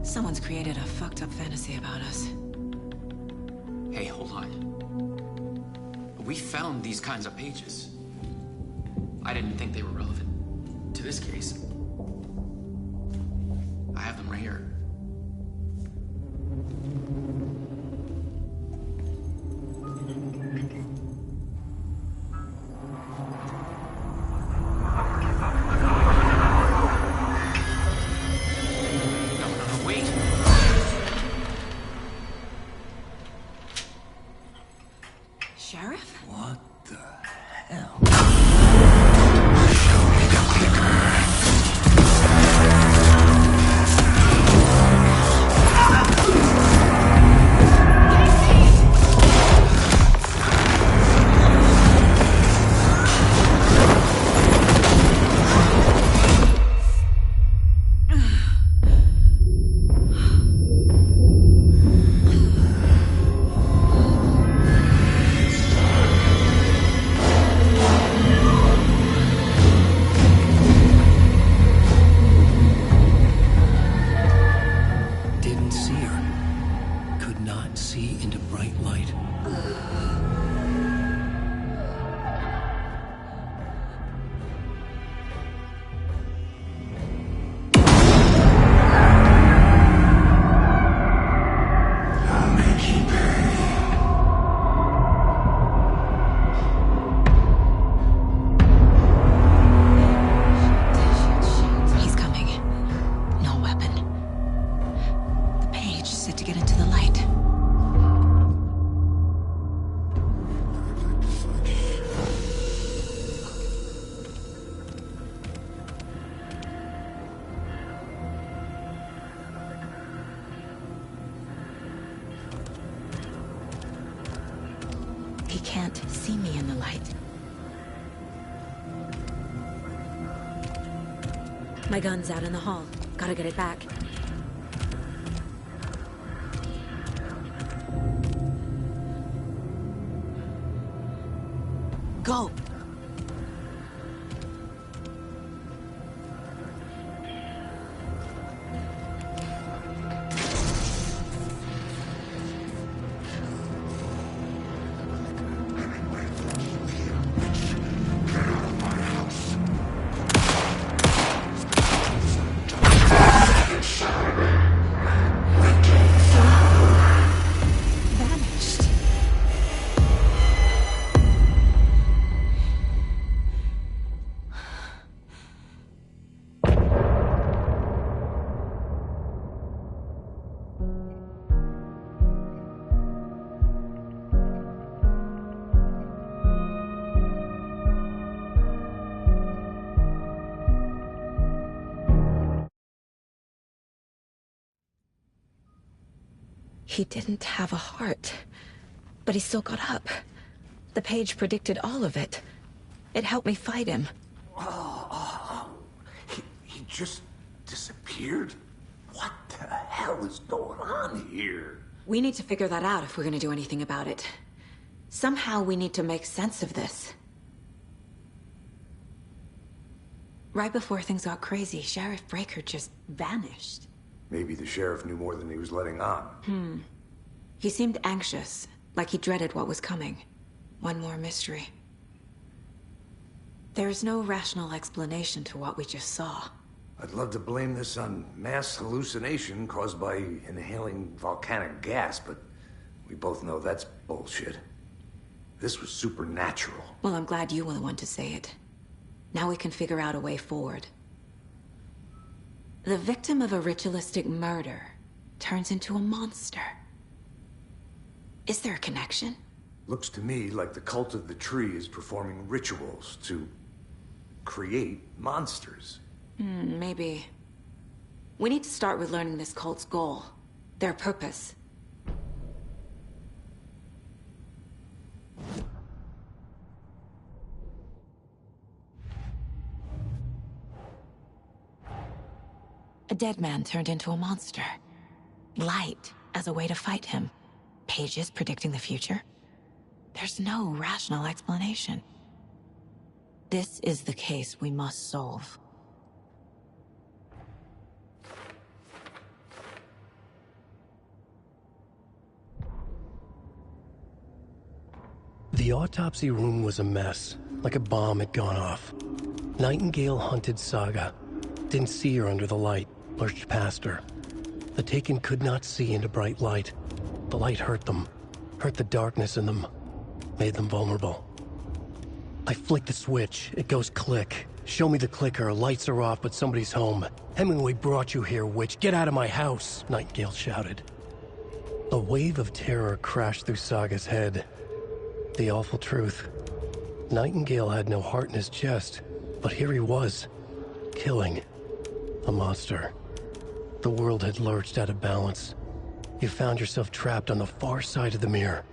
Someone's created a fucked up fantasy about us. Hey, hold on. We found these kinds of pages. I didn't think they were relevant to this case. I have them right here. No, wait. Sheriff? What the hell? Didn't see her. Could not see into bright light. I'll make you pay. He's coming. No weapon. The page set to get into the light. He can't see me in the light. My gun's out in the hall. Gotta get it back. Go! Vanished. He didn't have a heart, but he still got up. The page predicted all of it. It helped me fight him. He just disappeared? What the hell is going on here? We need to figure that out if we're gonna do anything about it. Somehow we need to make sense of this. Right before things got crazy, Sheriff Breaker just vanished. Maybe the sheriff knew more than he was letting on. He seemed anxious, like he dreaded what was coming. One more mystery. There's no rational explanation to what we just saw. I'd love to blame this on mass hallucination caused by inhaling volcanic gas, but we both know that's bullshit. This was supernatural. Well, I'm glad you were the one to say it. Now we can figure out a way forward. The victim of a ritualistic murder turns into a monster. Is there a connection? Looks to me like the cult of the tree is performing rituals to create monsters. Maybe. We need to start with learning this cult's goal, their purpose. A dead man turned into a monster. Light as a way to fight him. Pages predicting the future. There's no rational explanation. This is the case we must solve. The autopsy room was a mess, like a bomb had gone off. Nightingale hunted Saga. Didn't see her under the light, lurched past her. The Taken could not see into bright light. The light hurt them, hurt the darkness in them, made them vulnerable. I flick the switch, it goes click. Show me the clicker, lights are off, but somebody's home. Hemingway brought you here, witch. Get out of my house, Nightingale shouted. A wave of terror crashed through Saga's head. The awful truth. Nightingale had no heart in his chest, but here he was, killing a monster. The world had lurched out of balance. You found yourself trapped on the far side of the mirror.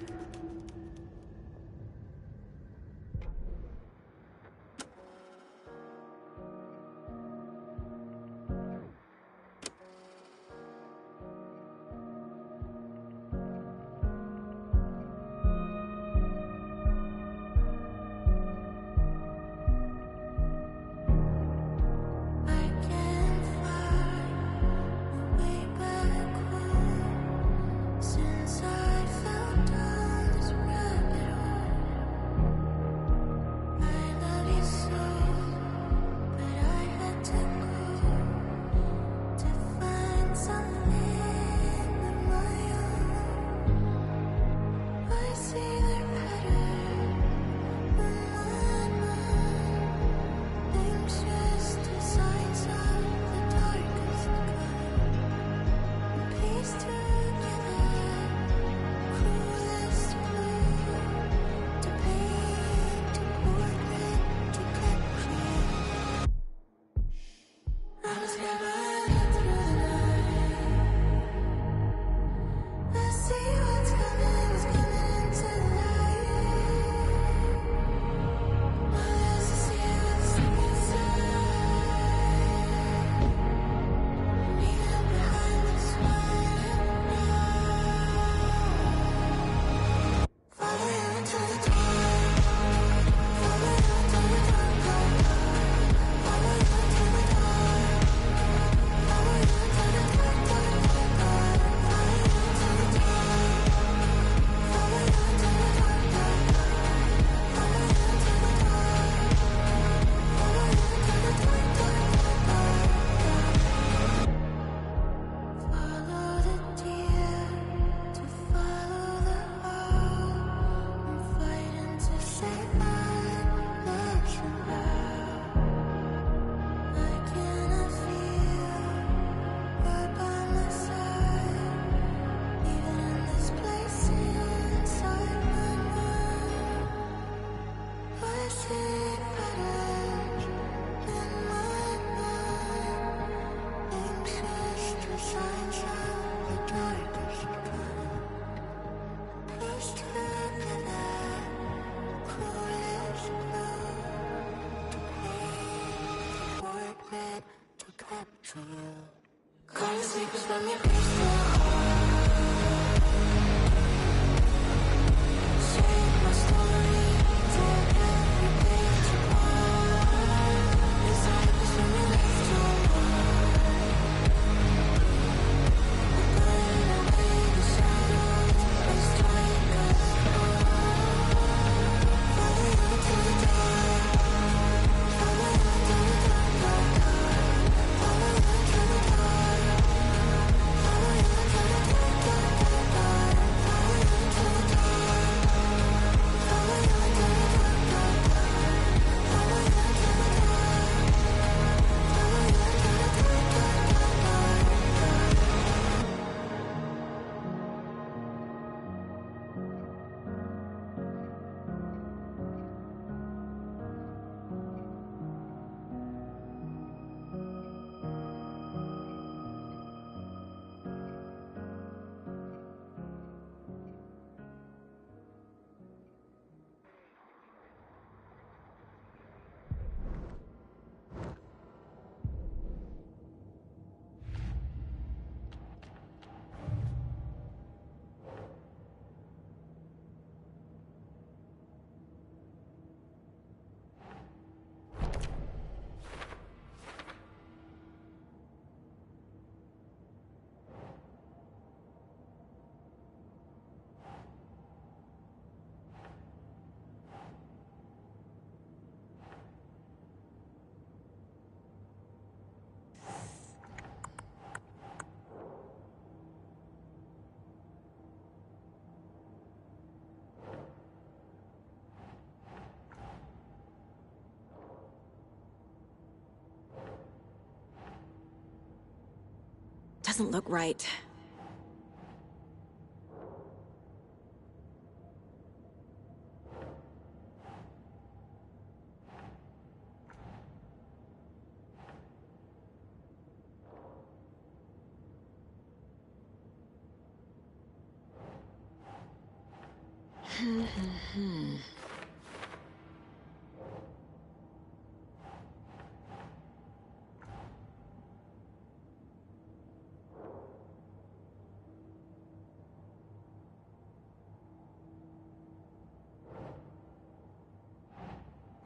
doesn't look right.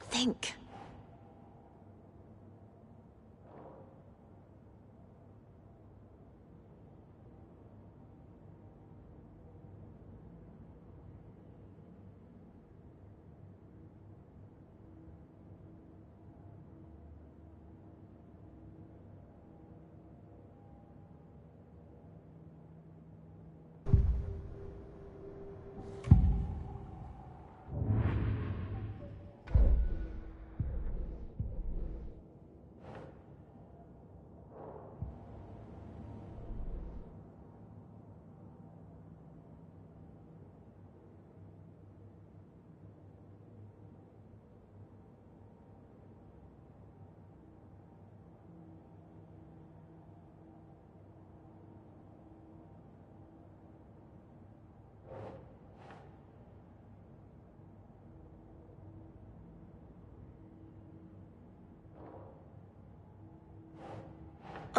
Think.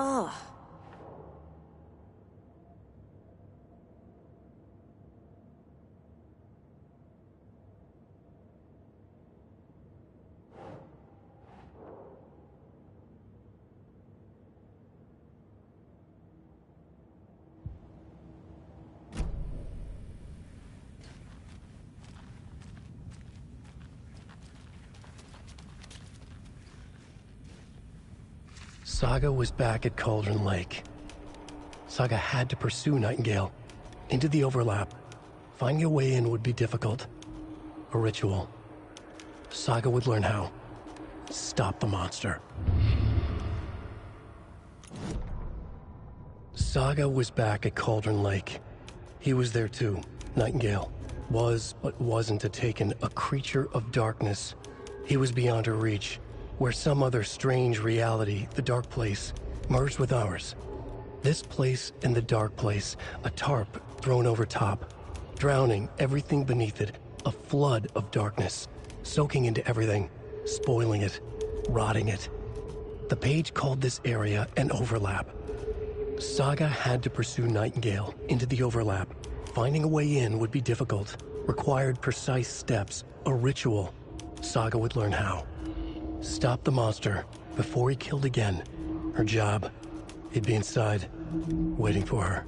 Ugh. Saga was back at Cauldron Lake. Saga had to pursue Nightingale into the overlap. Finding a way in would be difficult. A ritual. Saga would learn how. Stop the monster. Saga was back at Cauldron Lake. He was there too. Nightingale was, but wasn't a Taken, a creature of darkness. He was beyond her reach, where some other strange reality, the dark place, merged with ours. This place and the dark place, a tarp thrown over top, drowning everything beneath it, a flood of darkness, soaking into everything, spoiling it, rotting it. The page called this area an overlap. Saga had to pursue Nightingale into the overlap. Finding a way in would be difficult, required precise steps, a ritual. Saga would learn how. Stop the monster before he killed again. Her job, he'd be inside, waiting for her.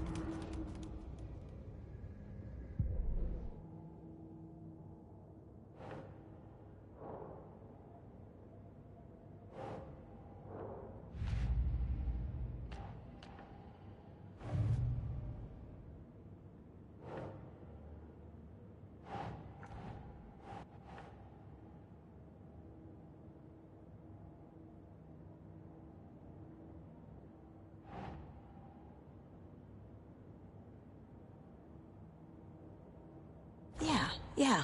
Yeah.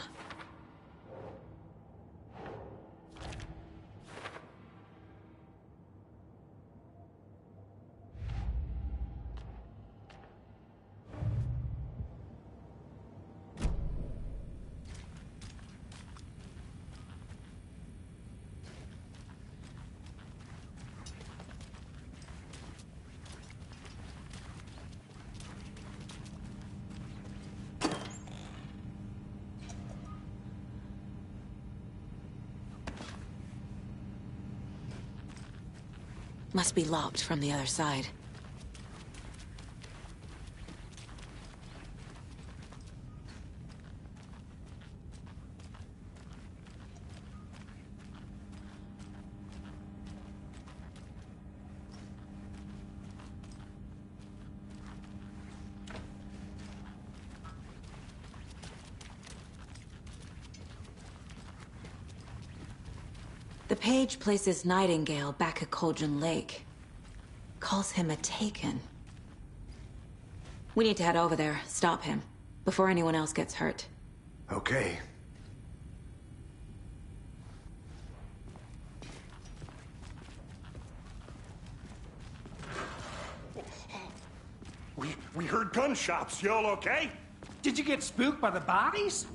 Must be locked from the other side. The page places Nightingale back at Cauldron Lake. Calls him a Taken. We need to head over there, stop him, before anyone else gets hurt. Okay. We heard gunshots. Y'all okay? Did you get spooked by the bodies?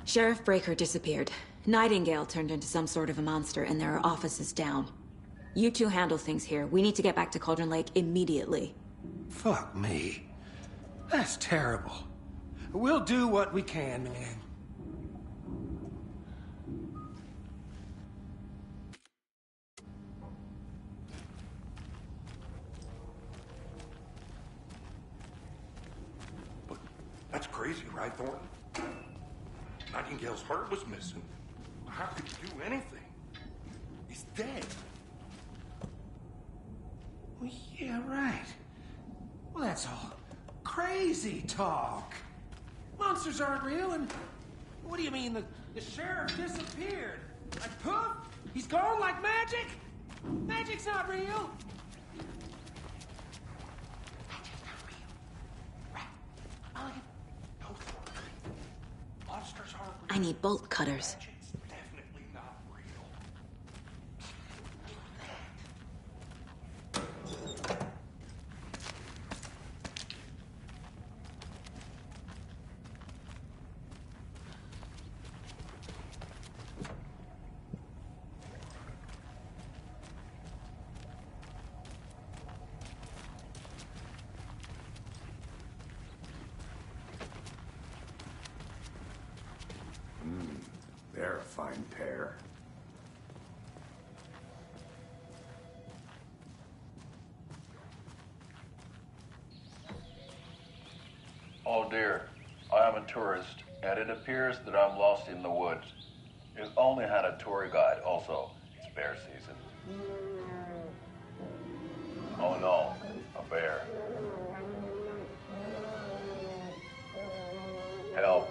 Sheriff Breaker disappeared. Nightingale turned into some sort of a monster, and there are offices down. You two handle things here. We need to get back to Cauldron Lake immediately. Fuck me. That's terrible. We'll do what we can, man. But that's crazy, right, Thornton? Nightingale's heart was missing. How could you do anything? He's dead. Well, yeah, right. Well, that's all crazy talk. Monsters aren't real, and what do you mean the sheriff disappeared? Like poof? He's gone like magic? Magic's not real. Magic's not real. Right. Mulligan. No. Monsters aren't real. I need bolt cutters. Magic's definitely not real. They're a fine pair. Oh dear, I am a tourist, and it appears that I'm lost in the woods. You've only had a tour guide, also. It's bear season. Oh no, a bear. Help.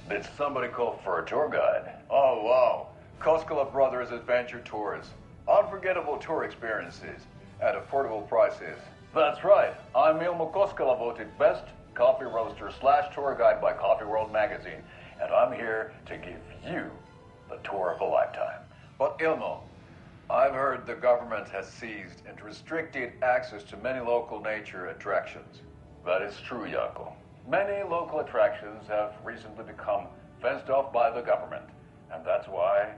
Did somebody call for a tour guide? Oh, wow. Koskela Brothers Adventure Tours. Unforgettable tour experiences at affordable prices. That's right. I'm Ilmo Koskela, voted best coffee roaster / tour guide by Coffee World magazine. And I'm here to give you the tour of a lifetime. But Ilmo, I've heard the government has seized and restricted access to many local nature attractions. That is true, Jaakko. Many local attractions have recently become fenced off by the government. And that's why,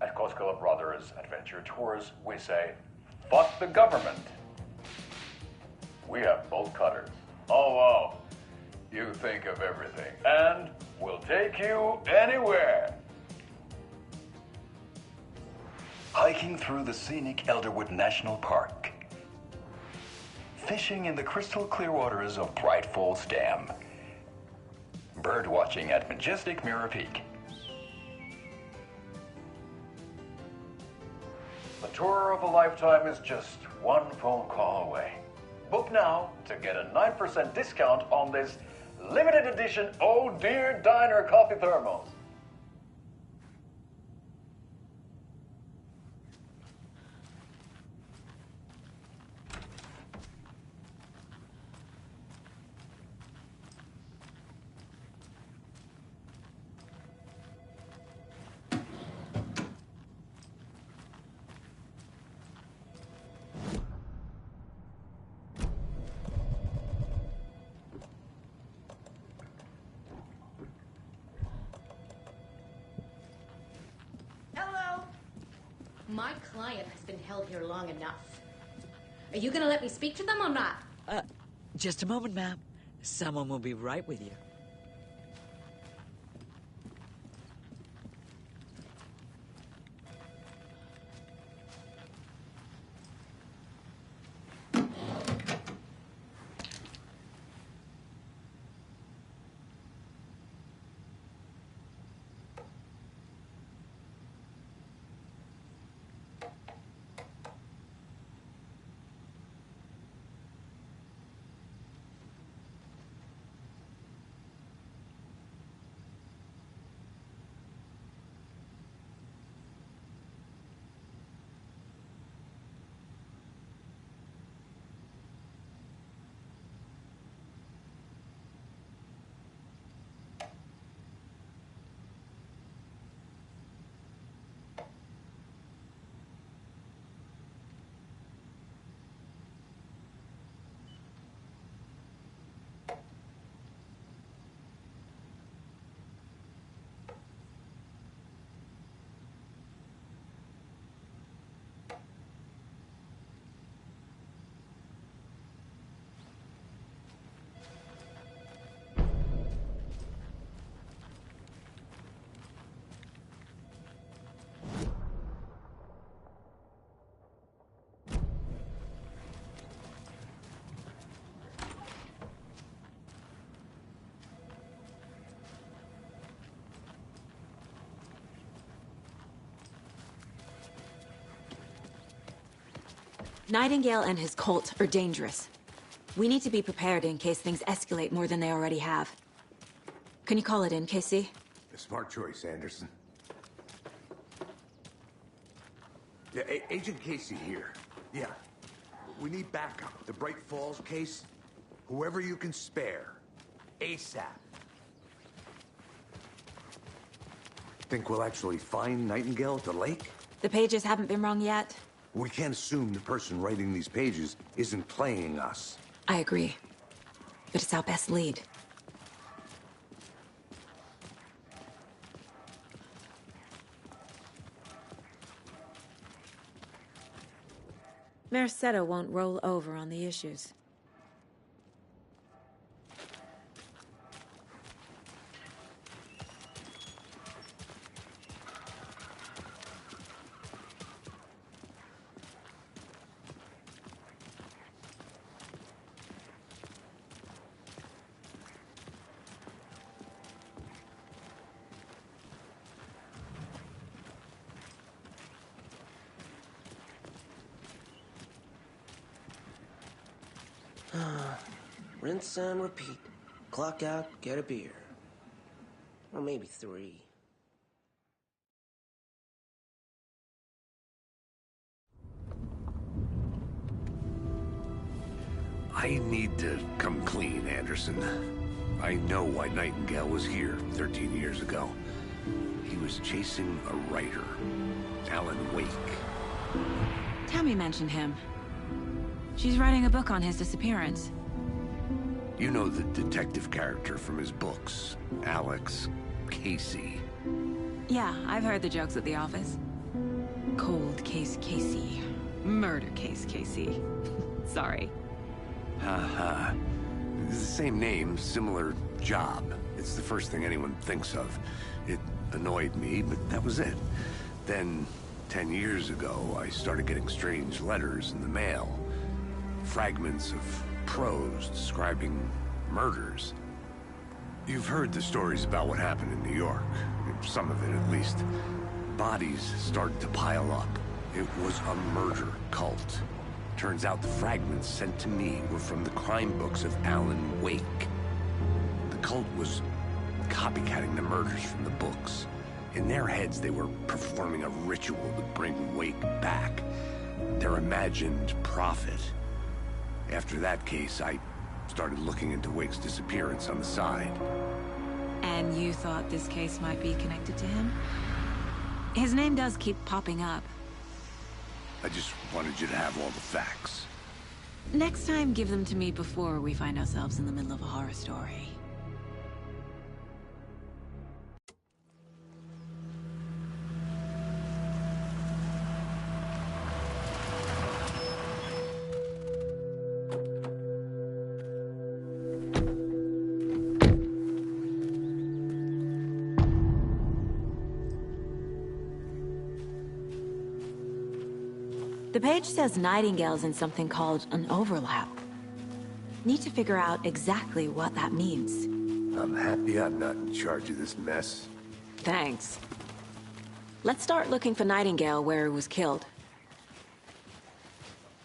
at Koskela Brothers Adventure Tours, we say, fuck the government. We have bolt cutters. Oh, wow. You think of everything. And we'll take you anywhere. Hiking through the scenic Elderwood National Park. Fishing in the crystal clear waters of Bright Falls Dam. Bird watching at majestic Mirror Peak. The tour of a lifetime is just one phone call away. Book now to get a 9% discount on this limited edition Oh Dear Diner coffee thermos. My client has been held here long enough. Are you gonna let me speak to them or not? Just a moment, ma'am. Someone will be right with you. Nightingale and his cult are dangerous. We need to be prepared in case things escalate more than they already have. Can you call it in, Casey? A smart choice, Anderson. Yeah, Agent Casey here. Yeah. We need backup. The Bright Falls case, whoever you can spare. ASAP. Think we'll actually find Nightingale at the lake? The pages haven't been wrong yet. We can't assume the person writing these pages isn't playing us. I agree. But it's our best lead. Merced won't roll over on the issues. Rinse and repeat. Clock out, get a beer. Or maybe 3. I need to come clean, Anderson. I know why Nightingale was here 13 years ago. He was chasing a writer, Alan Wake. Tammy mentioned him. She's writing a book on his disappearance. You know the detective character from his books, Alex Casey. Yeah, I've heard the jokes at the office. Cold case Casey. Murder case Casey. Sorry. Haha. It's the same name, similar job. It's the first thing anyone thinks of. It annoyed me, but that was it. Then, 10 years ago, I started getting strange letters in the mail. Fragments of prose describing murders. You've heard the stories about what happened in New York. Some of it, at least. Bodies started to pile up. It was a murder cult. Turns out the fragments sent to me were from the crime books of Alan Wake. The cult was copycatting the murders from the books. In their heads, they were performing a ritual to bring Wake back. Their imagined prophet. After that case, I started looking into Wake's disappearance on the side. And you thought this case might be connected to him? His name does keep popping up. I just wanted you to have all the facts. Next time, give them to me before we find ourselves in the middle of a horror story. The page says Nightingale's in something called an overlap. Need to figure out exactly what that means. I'm happy I'm not in charge of this mess. Thanks. Let's start looking for Nightingale where he was killed.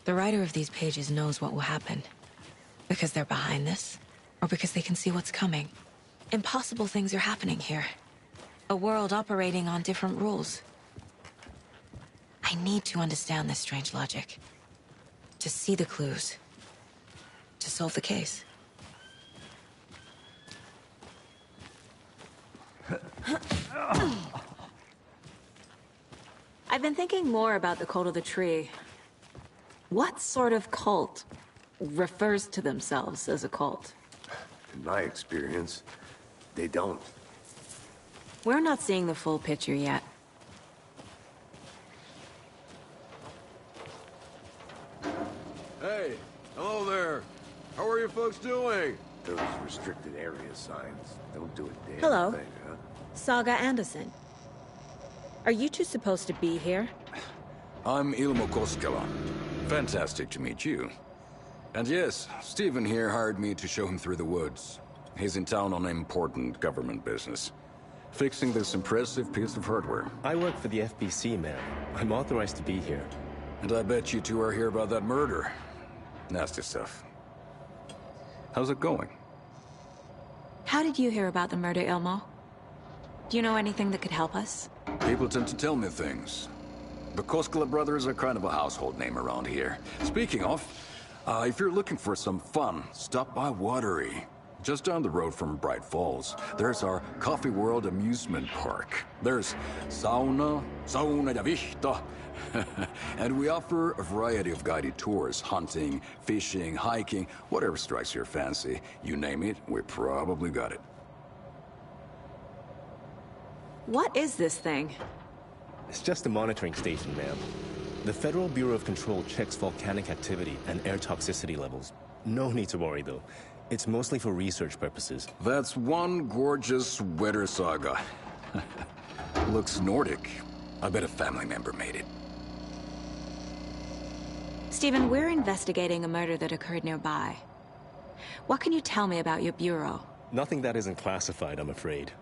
The writer of these pages knows what will happen. Because they're behind this, or because they can see what's coming. Impossible things are happening here. A world operating on different rules. I need to understand this strange logic. To see the clues. To solve the case. I've been thinking more about the cult of the tree. What sort of cult refers to themselves as a cult? In my experience, they don't. We're not seeing the full picture yet. Hey, hello there. How are you folks doing? Those restricted area signs don't do a damn Hello. thing, huh? Saga Anderson. Are you two supposed to be here? I'm Ilmo Koskela. Fantastic to meet you. And yes, Stephen here hired me to show him through the woods. He's in town on important government business. Fixing this impressive piece of hardware. I work for the FBC, ma'am. I'm authorized to be here. And I bet you two are here about that murder. Nasty stuff. How's it going? How did you hear about the murder, Ilmo? Do you know anything that could help us? People tend to tell me things. The Koskela brothers are kind of a household name around here. Speaking of, if you're looking for some fun, stop by Watery. Just down the road from Bright Falls, there's our Coffee World amusement park. There's sauna ja vihta. And we offer a variety of guided tours, hunting, fishing, hiking, whatever strikes your fancy. You name it, we probably got it. What is this thing? It's just a monitoring station, ma'am. The Federal Bureau of Control checks volcanic activity and air toxicity levels. No need to worry, though. It's mostly for research purposes. That's one gorgeous weather saga. Looks Nordic. I bet a family member made it. Stephen, we're investigating a murder that occurred nearby. What can you tell me about your bureau? Nothing that isn't classified, I'm afraid.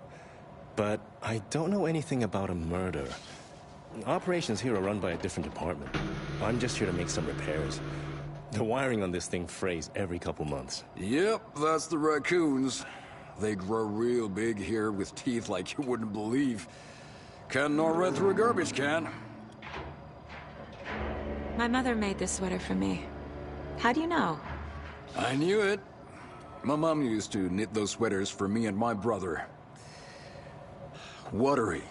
But I don't know anything about a murder. Operations here are run by a different department. I'm just here to make some repairs. The wiring on this thing frays every couple months. Yep, that's the raccoons. They grow real big here with teeth like you wouldn't believe. Can't nor run through a garbage can. My mother made this sweater for me. How do you know? I knew it. My mom used to knit those sweaters for me and my brother. Watery,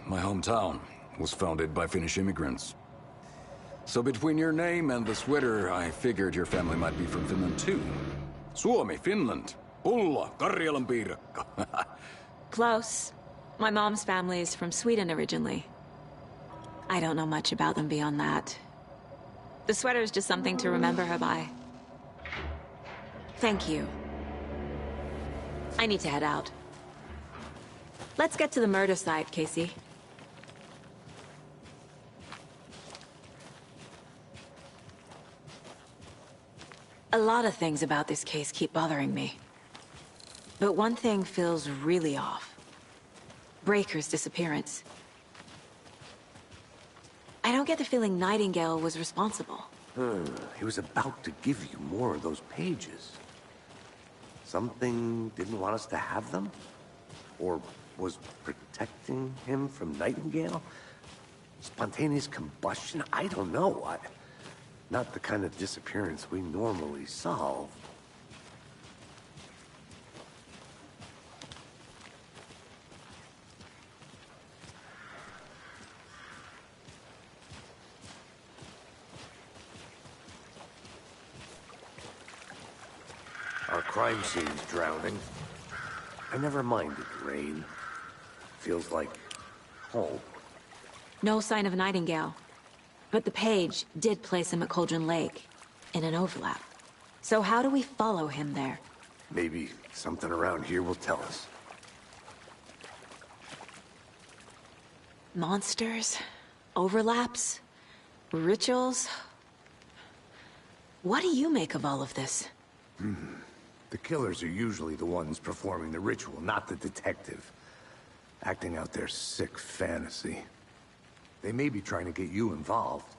my hometown, was founded by Finnish immigrants. So between your name and the sweater, I figured your family might be from Finland too. Suomi, Finland. Ulla, Karjalan piirakka. Close. My mom's family is from Sweden originally. I don't know much about them beyond that. The sweater is just something to remember her by. Thank you. I need to head out. Let's get to the murder site, Casey. A lot of things about this case keep bothering me. But one thing feels really off. Breaker's disappearance. I don't get the feeling Nightingale was responsible. He was about to give you more of those pages. Something didn't want us to have them? Or was protecting him from Nightingale? Spontaneous combustion? I don't know. Not the kind of disappearance we normally solve. Our crime scene's drowning. I never minded rain. Feels like home. No sign of Nightingale. But the page did place him at Cauldron Lake, in an overlap. So how do we follow him there? Maybe something around here will tell us. Monsters? Overlaps? Rituals? What do you make of all of this? The killers are usually the ones performing the ritual, not the detective. Acting out their sick fantasy. They may be trying to get you involved,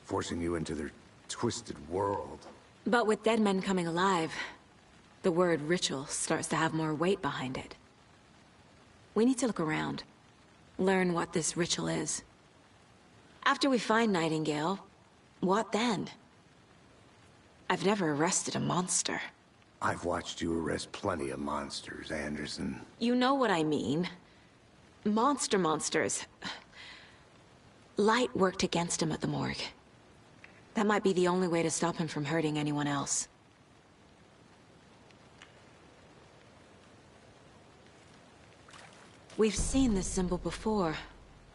forcing you into their twisted world. But with dead men coming alive, the word ritual starts to have more weight behind it. We need to look around, learn what this ritual is. After we find Nightingale, what then? I've never arrested a monster. I've watched you arrest plenty of monsters, Anderson. You know what I mean. Monsters. Light worked against him at the morgue. That might be the only way to stop him from hurting anyone else. We've seen this symbol before.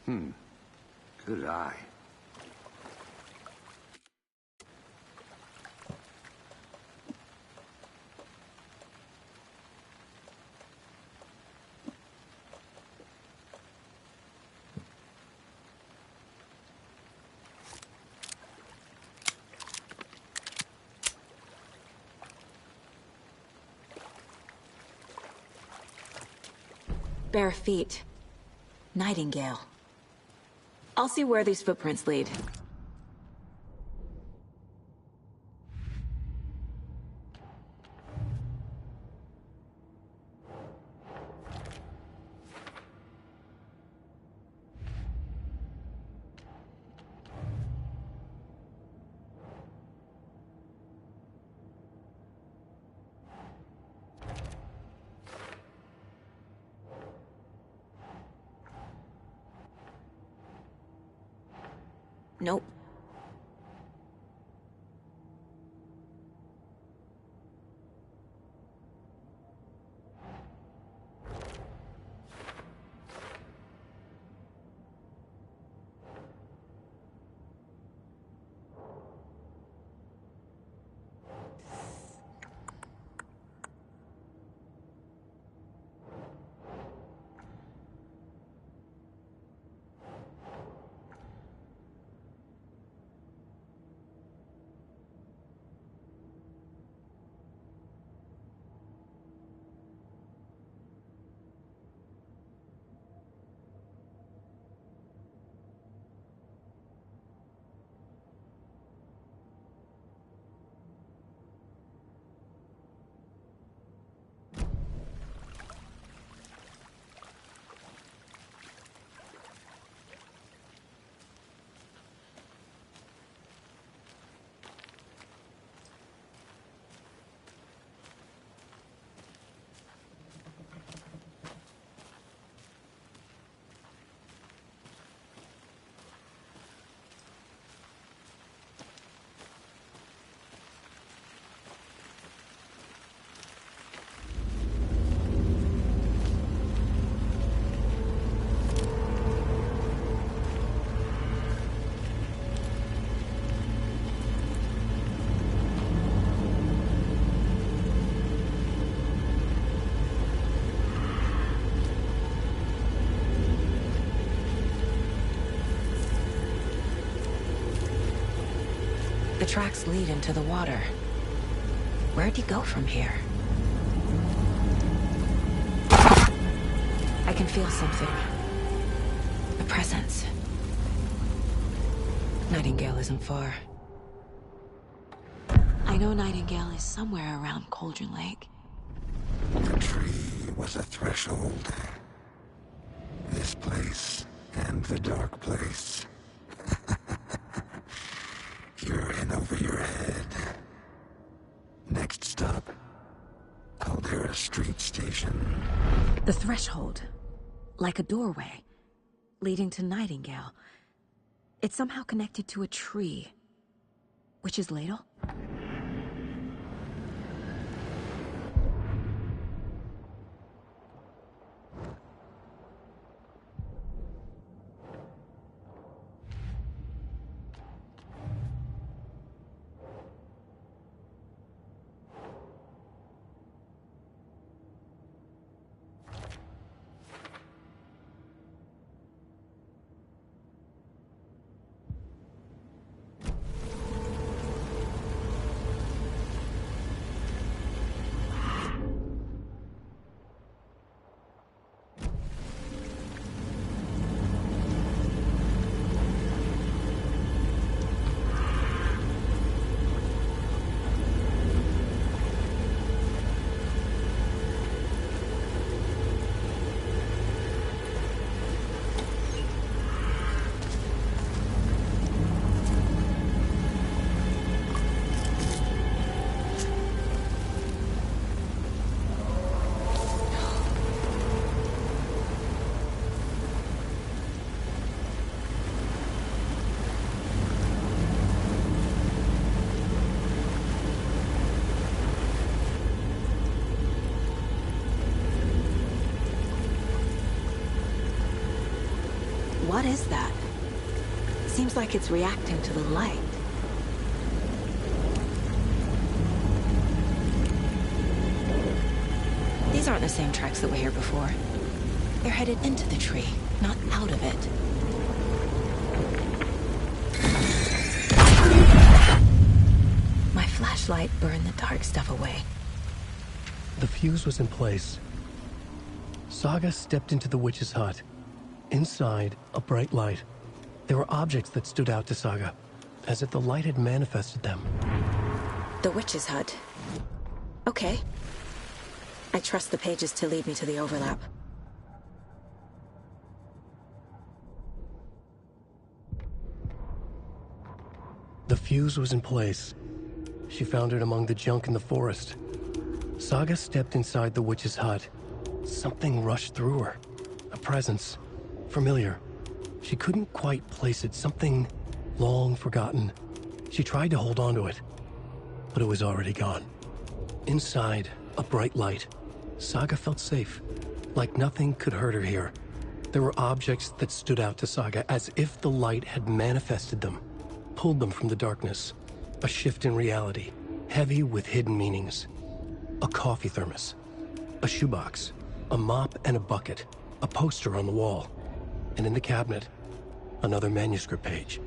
Good eye. Bare feet. Nightingale. I'll see where these footprints lead. Nope. The tracks lead into the water. Where'd he go from here? I can feel something. A presence. Nightingale isn't far. I know Nightingale is somewhere around Cauldron Lake. The tree was a threshold. This place and the dark place. You're in over your head. Next stop, Caldera Street Station. The threshold. Like a doorway. Leading to Nightingale. It's somehow connected to a tree. Witch's Ladle? What is that? Seems like it's reacting to the light. These aren't the same tracks that were here before. They're headed into the tree, not out of it. My flashlight burned the dark stuff away. The fuse was in place. Saga stepped into the witch's hut. Inside, a bright light. There were objects that stood out to Saga, as if the light had manifested them. The witch's hut. Okay. I trust the pages to lead me to the overlap. The fuse was in place. She found it among the junk in the forest. Saga stepped inside the witch's hut. Something rushed through her. A presence. Familiar. She couldn't quite place it. Something long forgotten. She tried to hold on to it, but it was already gone. Inside, a bright light. Saga felt safe, like nothing could hurt her here. There were objects that stood out to Saga as if the light had manifested them, pulled them from the darkness. A shift in reality, heavy with hidden meanings. A coffee thermos, a shoebox, a mop and a bucket, a poster on the wall, and in the cabinet, another manuscript page.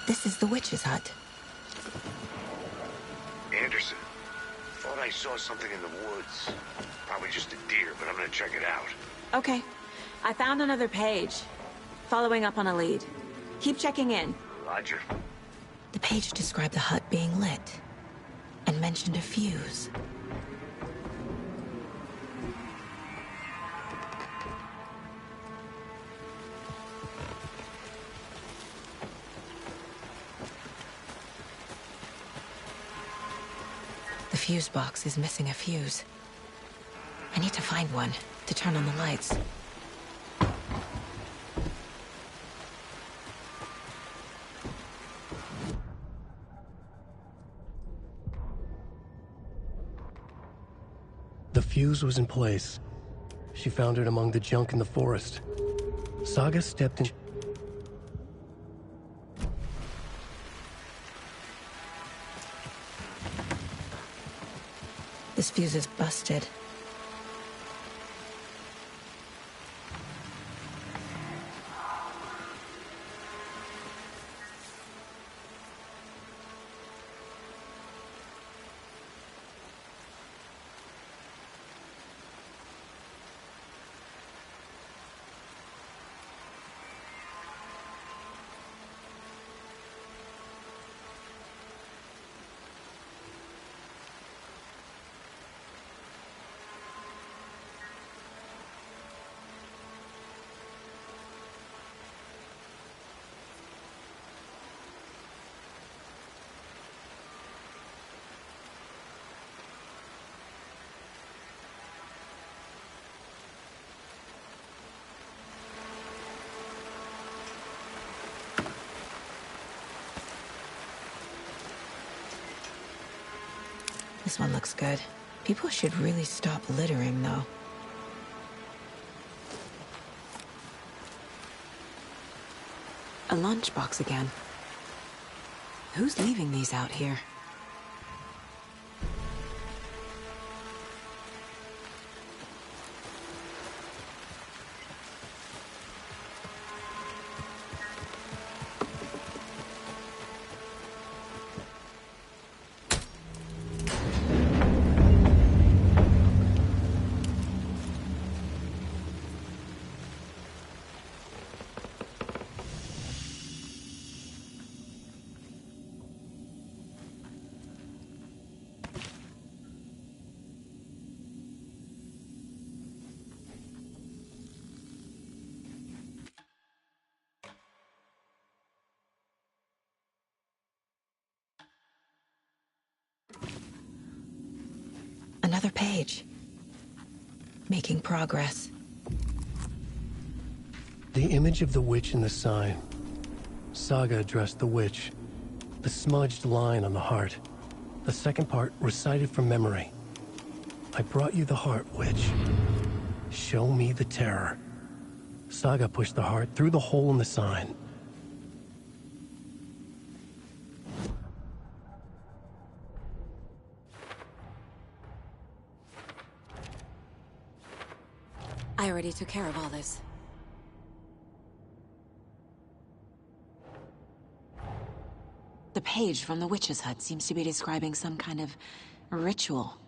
This is the witch's hut. Anderson, thought I saw something in the woods. Probably just a deer, but I'm gonna check it out. Okay. I found another page. Following up on a lead. Keep checking in. Roger. The page described the hut being lit and mentioned a fuse. The fuse box is missing a fuse. I need to find one to turn on the lights. The fuse was in place. She found it among the junk in the forest. Saga stepped in. This fuse is busted. This one looks good. People should really stop littering, though. A lunchbox again. Who's leaving these out here? Another page. Making progress. The image of the witch in the sign. Saga addressed the witch. The smudged line on the heart. The second part recited from memory. I brought you the heart, witch. Show me the terror. Saga pushed the heart through the hole in the sign. I already took care of all this. The page from the witch's hut seems to be describing some kind of ritual.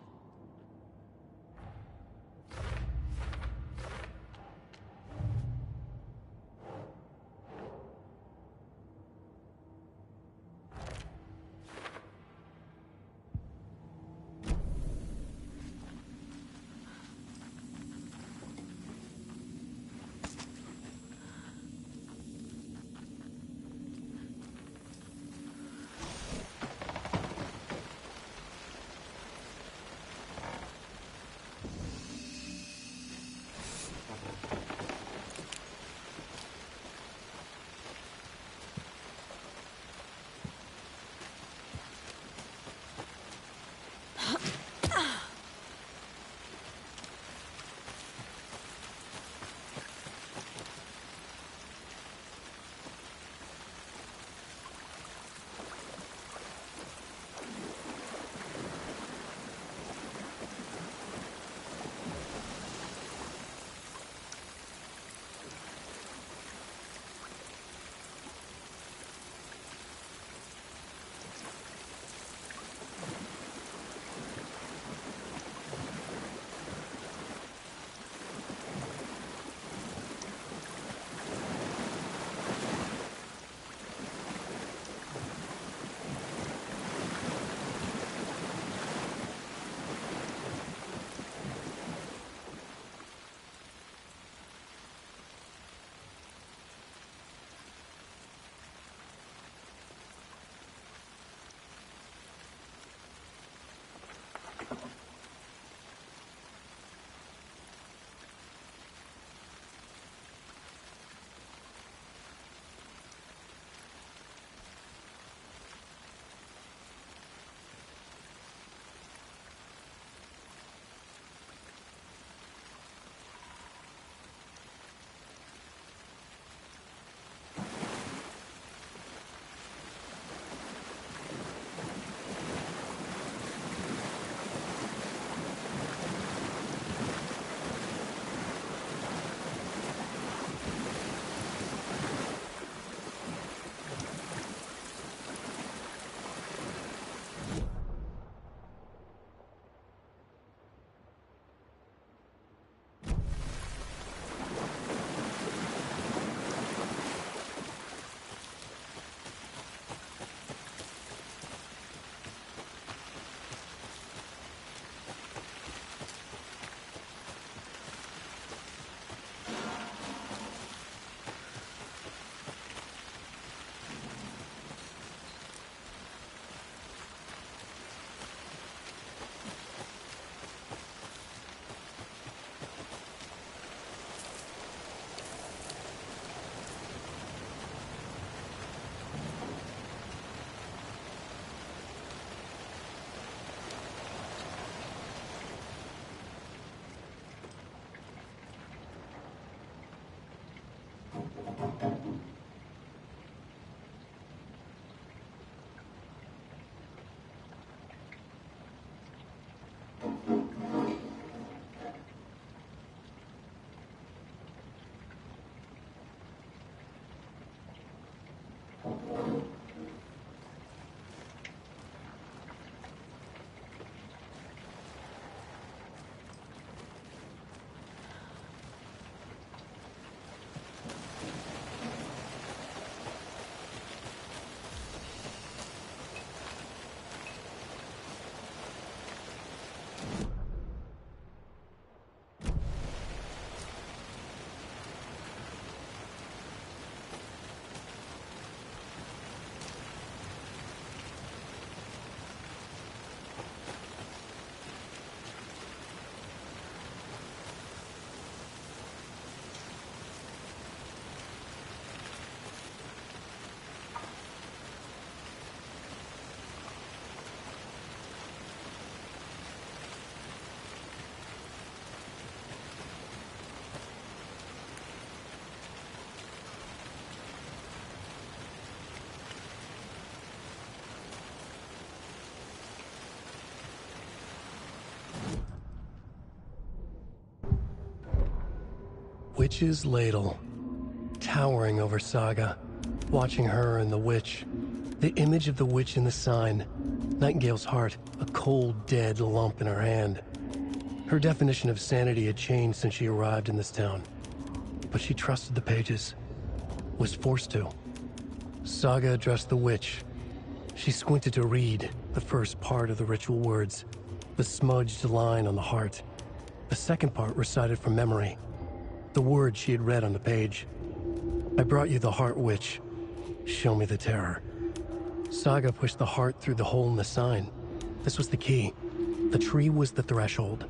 witch's ladle, towering over Saga, watching her and the witch. The image of the witch in the sign, Nightingale's heart, a cold, dead lump in her hand. Her definition of sanity had changed since she arrived in this town, but she trusted the pages, was forced to. Saga addressed the witch. She squinted to read the first part of the ritual words, the smudged line on the heart. The second part recited from memory, the words she had read on the page. I brought you the heart, witch. Show me the terror. Saga pushed the heart through the hole in the sign. This was the key. The tree was the threshold.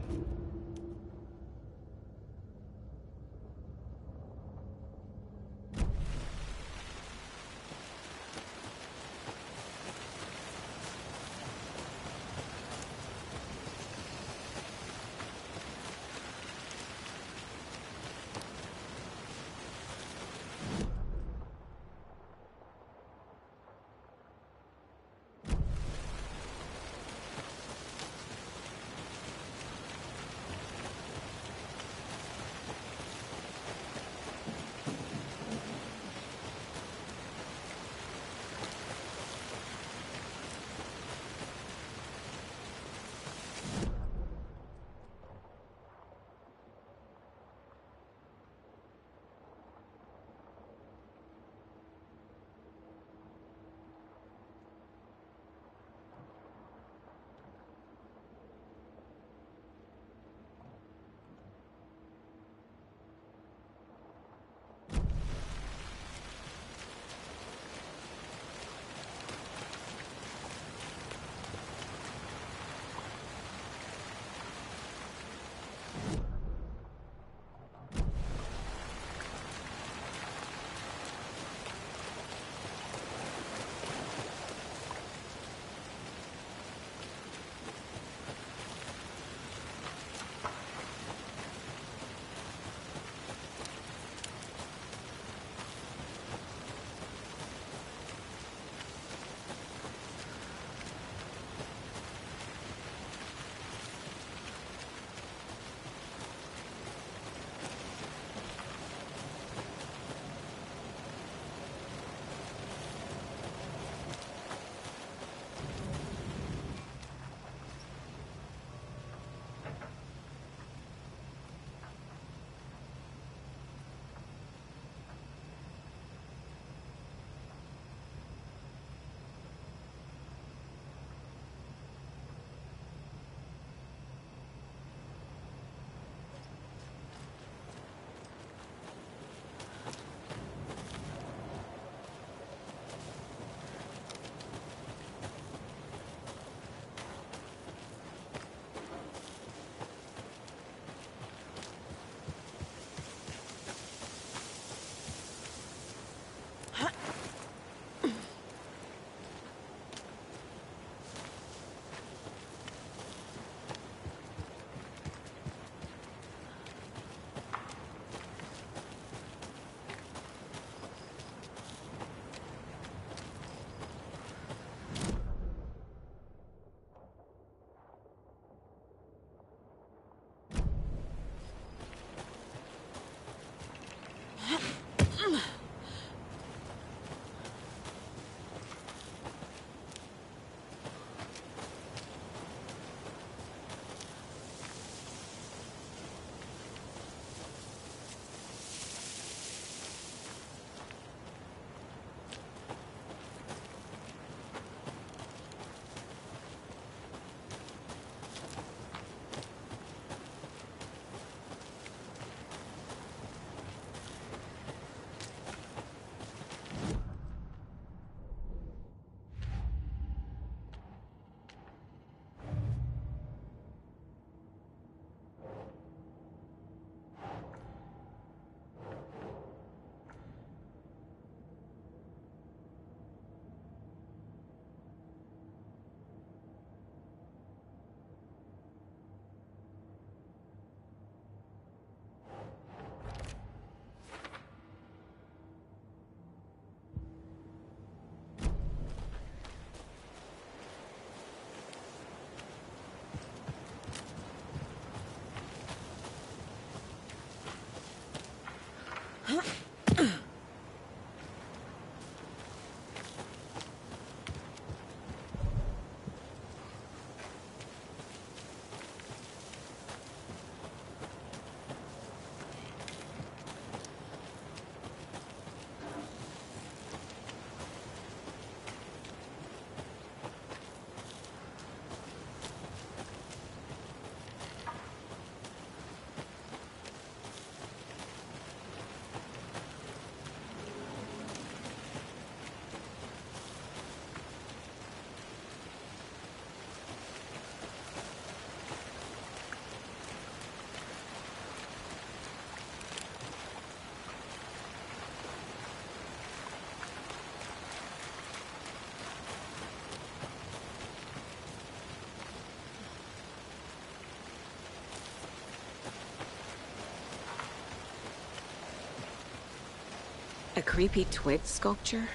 A creepy twig sculpture?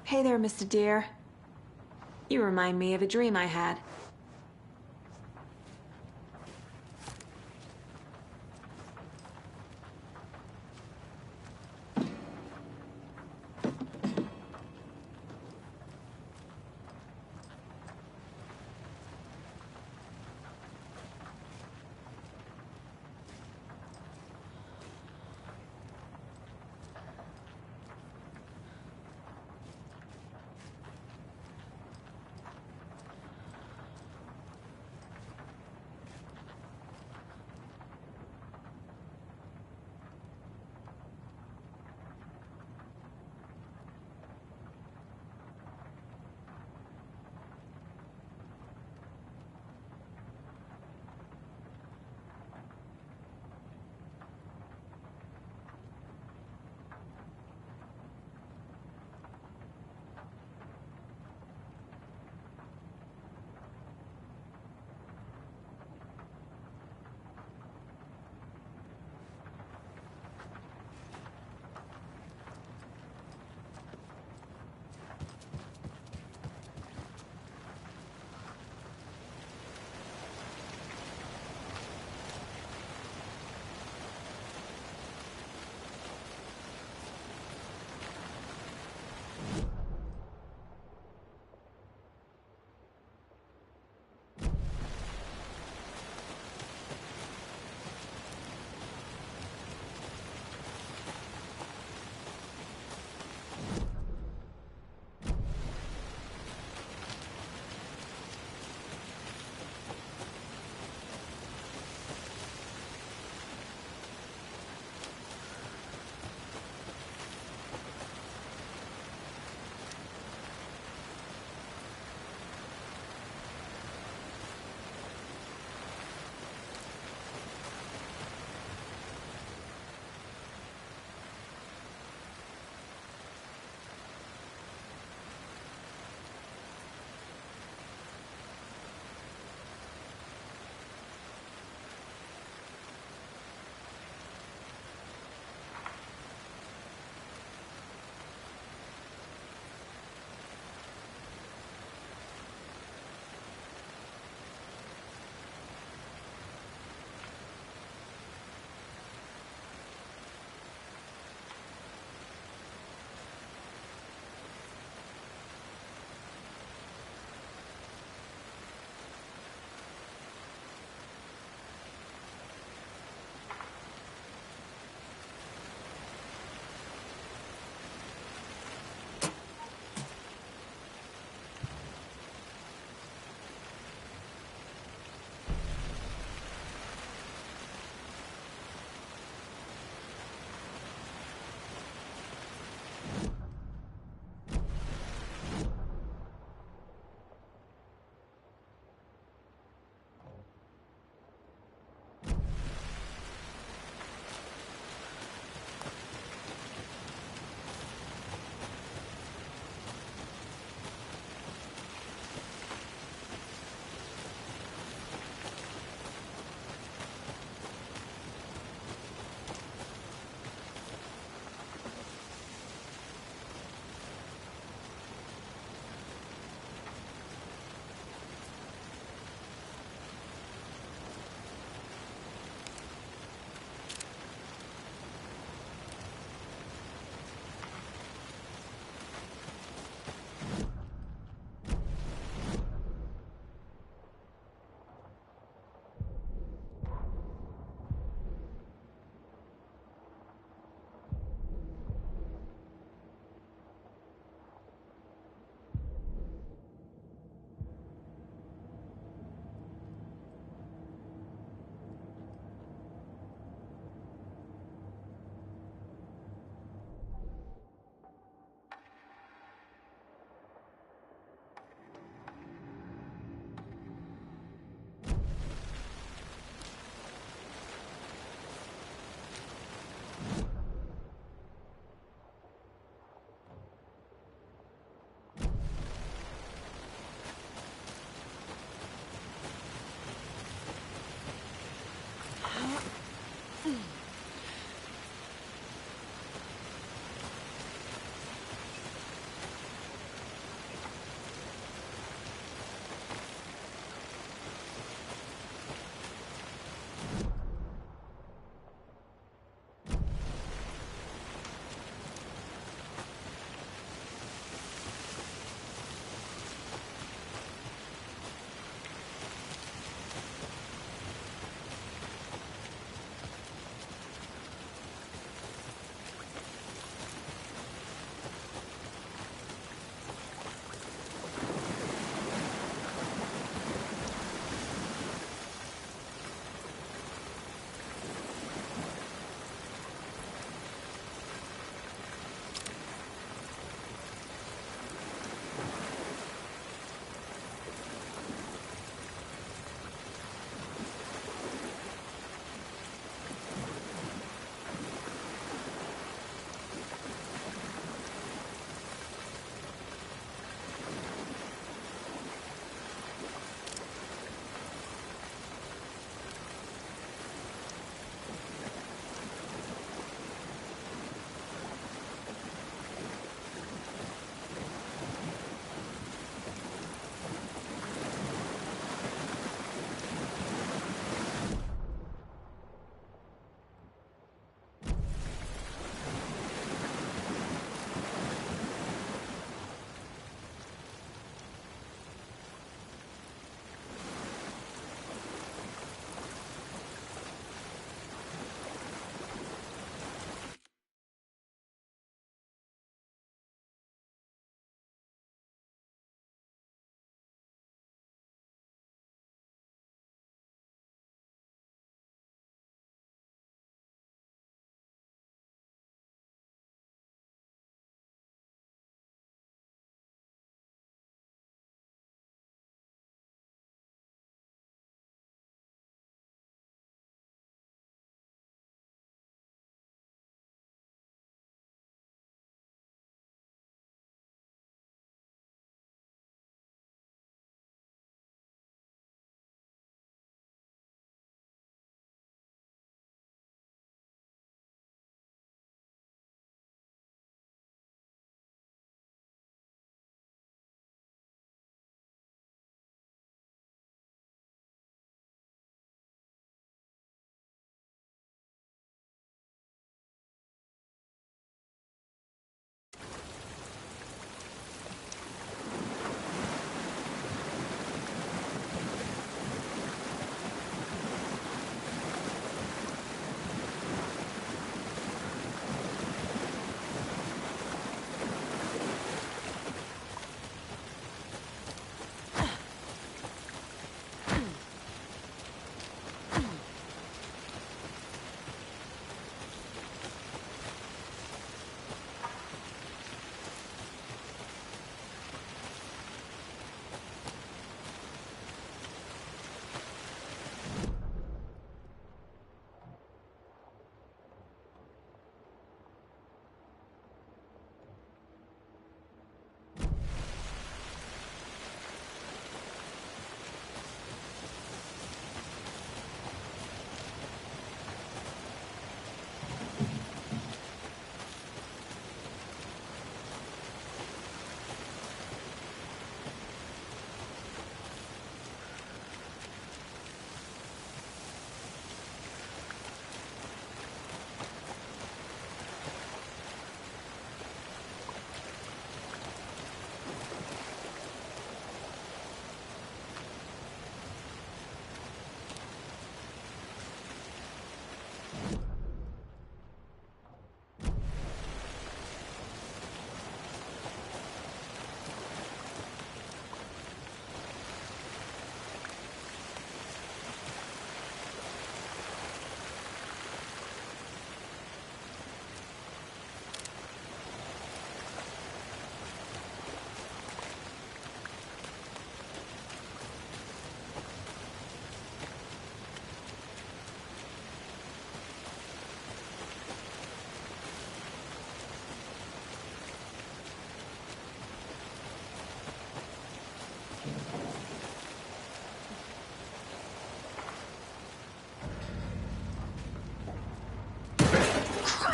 Hey there, Mr. Deer. You remind me of a dream I had.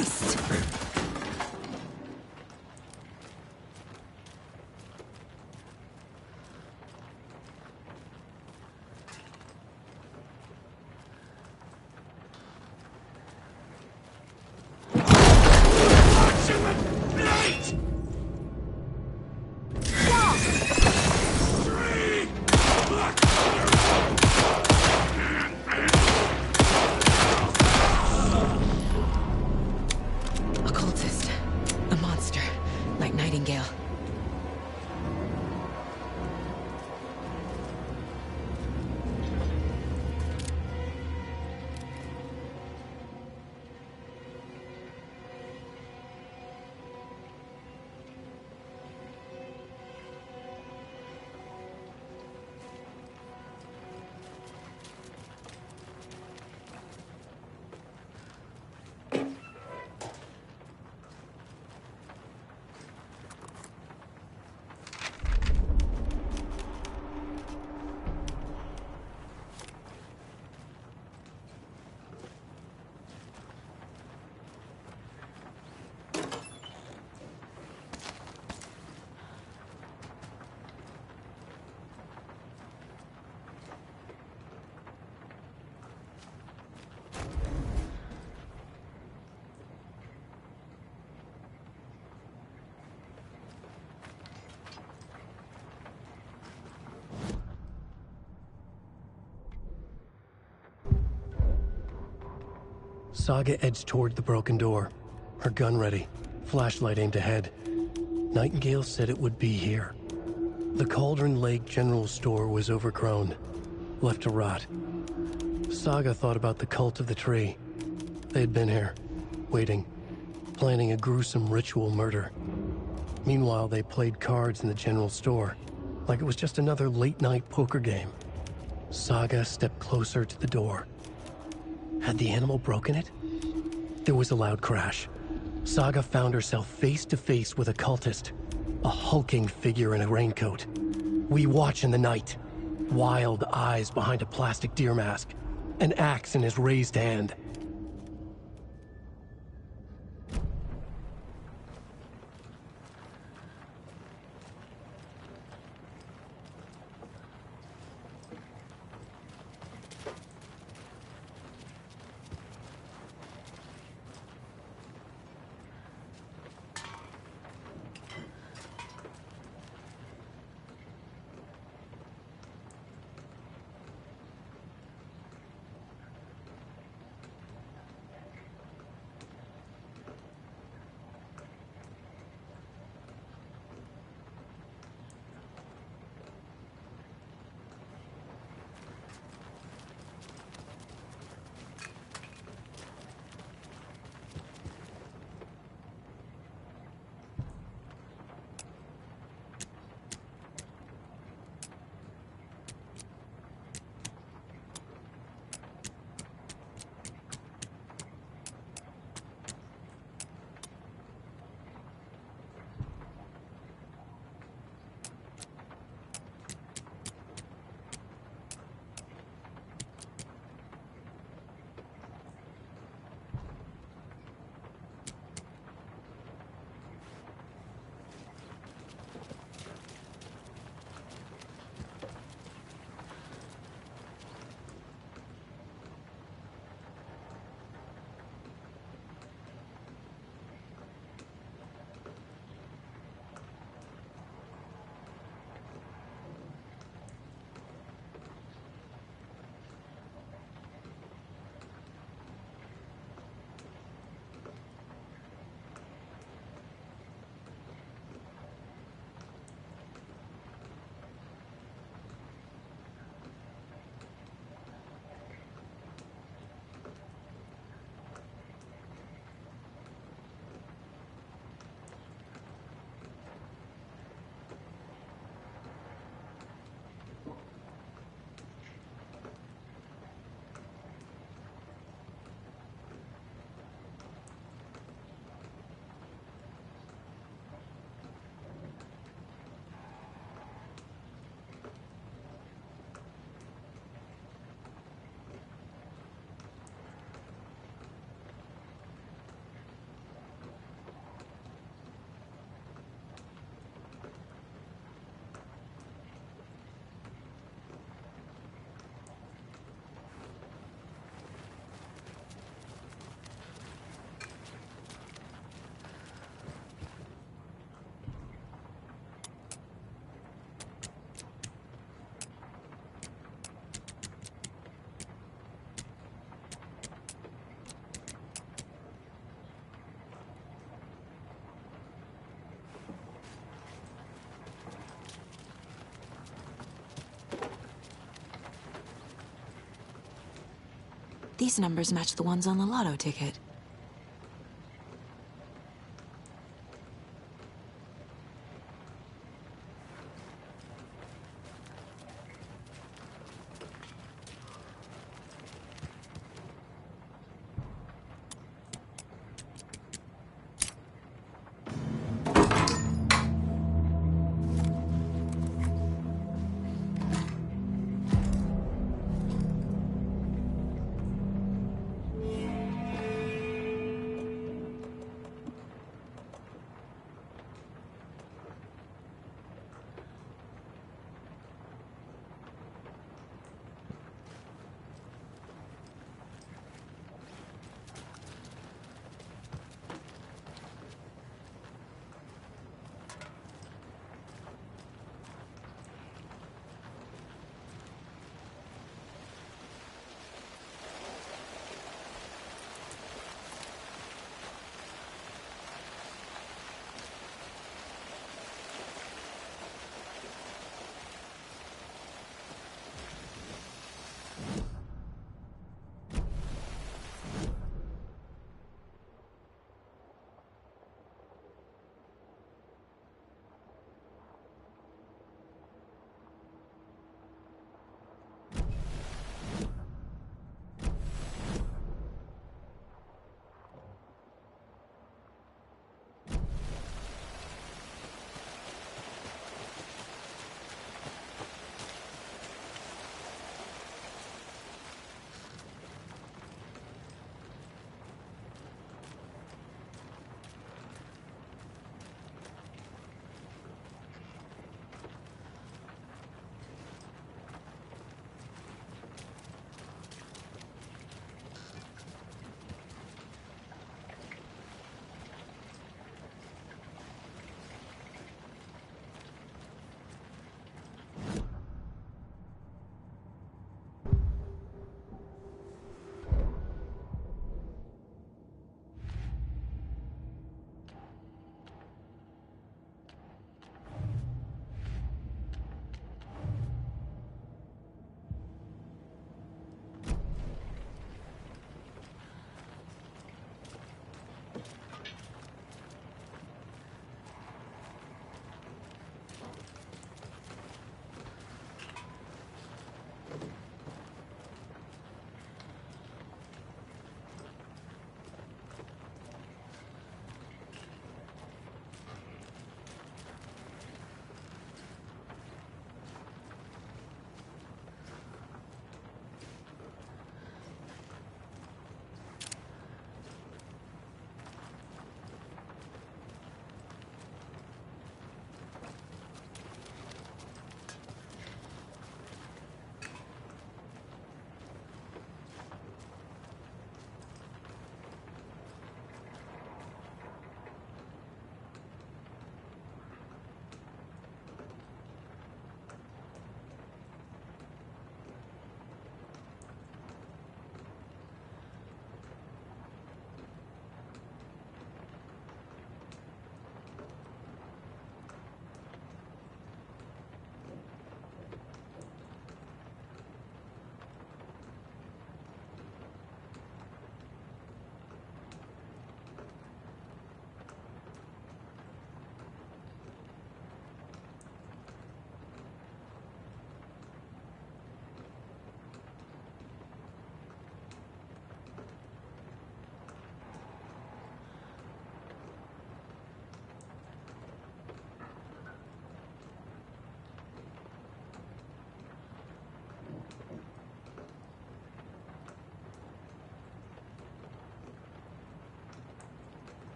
Christ! Occultist. A monster. Like Nightingale. Saga edged toward the broken door, her gun ready, flashlight aimed ahead. Nightingale said it would be here. The Cauldron Lake General Store was overgrown, left to rot. Saga thought about the cult of the tree. They had been here, waiting, planning a gruesome ritual murder. Meanwhile, they played cards in the general store, like it was just another late-night poker game. Saga stepped closer to the door. Had the animal broken it? There was a loud crash. Saga found herself face to face with a cultist, a hulking figure in a raincoat. We watch in the night, wild eyes behind a plastic deer mask, an axe in his raised hand. These numbers match the ones on the lotto ticket.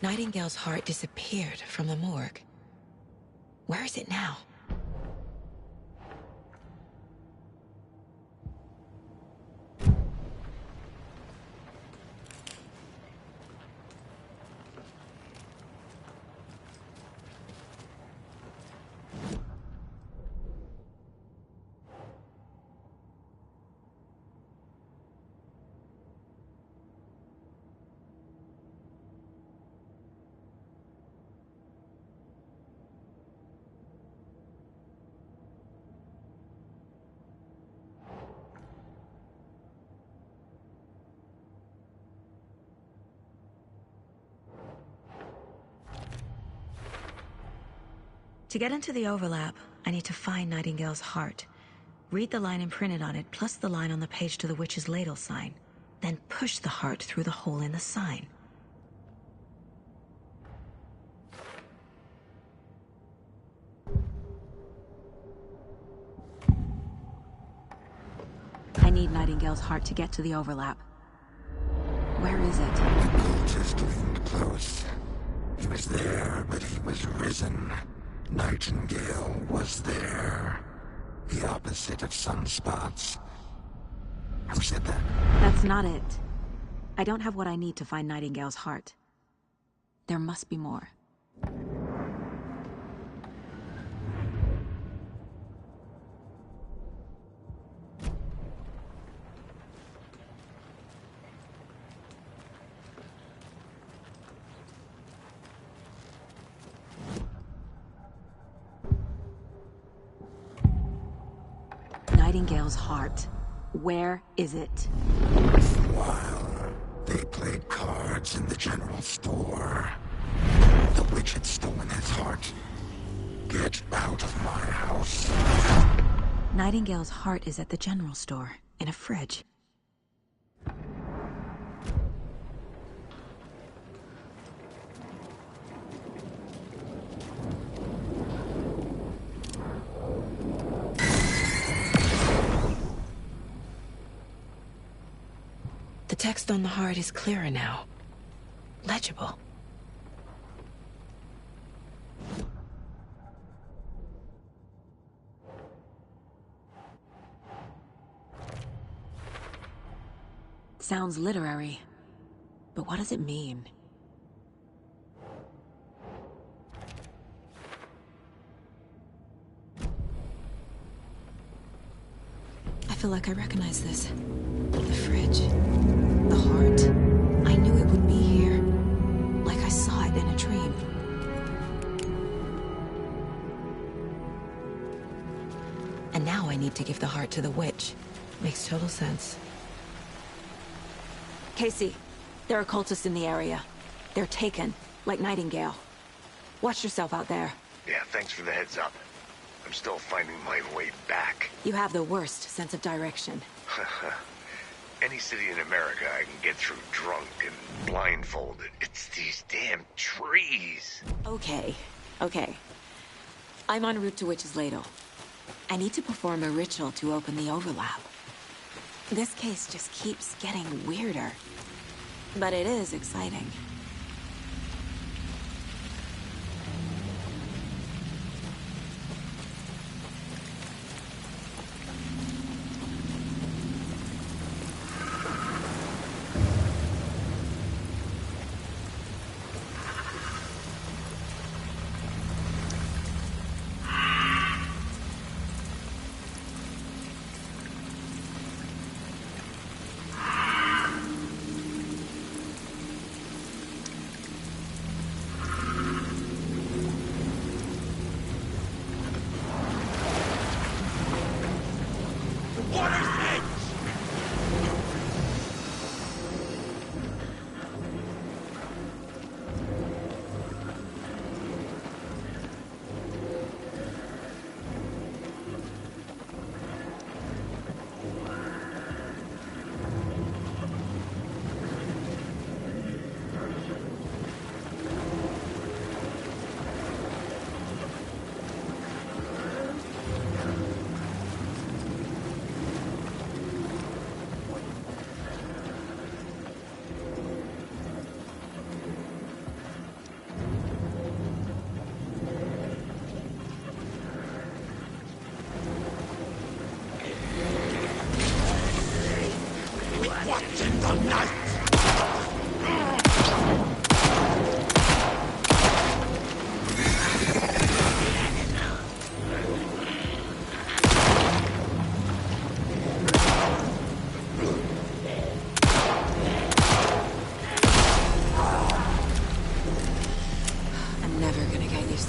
Nightingale's heart disappeared from the morgue. Where is it now? To get into the overlap, I need to find Nightingale's heart. Read the line imprinted on it, plus the line on the page to the witch's ladle sign. Then push the heart through the hole in the sign. I need Nightingale's heart to get to the overlap. Where is it? Just leaned close. He was there, but he was risen. Nightingale was there. The opposite of sunspots. Who said that? That's not it. I don't have what I need to find Nightingale's heart. There must be more. Nightingale's heart. Where is it? While they played cards in the general store, the witch had stolen his heart. Get out of my house. Nightingale's heart is at the general store, in a fridge. The text on the heart is clearer now. Legible. Sounds literary, but what does it mean? I feel like I recognize this. The fridge. The heart. I knew it would be here. Like I saw it in a dream. And now I need to give the heart to the witch. Makes total sense. Casey, there are cultists in the area. They're taken, like Nightingale. Watch yourself out there. Yeah, thanks for the heads up. I'm still finding my way back. You have the worst sense of direction. Any city in America I can get through drunk and blindfolded. It's these damn trees. Okay. I'm en route to Witch's Ladle. I need to perform a ritual to open the overlap. This case just keeps getting weirder. But it is exciting.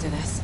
to this.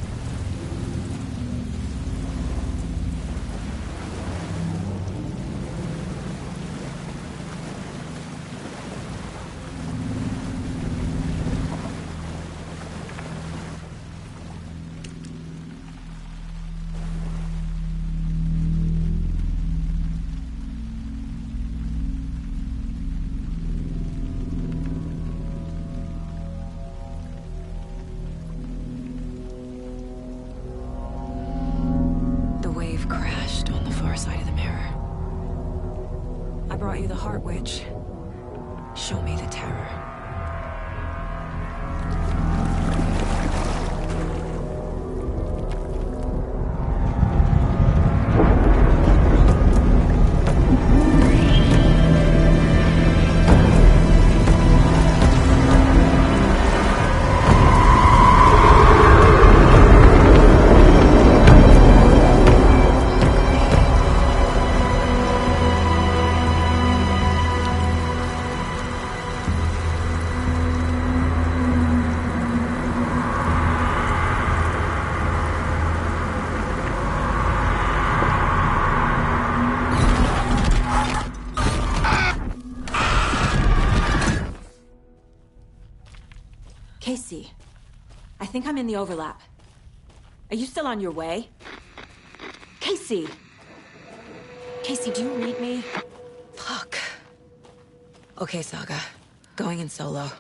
Brought you the Heart Witch. Show me the terror. Casey, I think I'm in the overlap. Are you still on your way? Casey! Casey, do you read me? Fuck. Okay, Saga. Going in solo.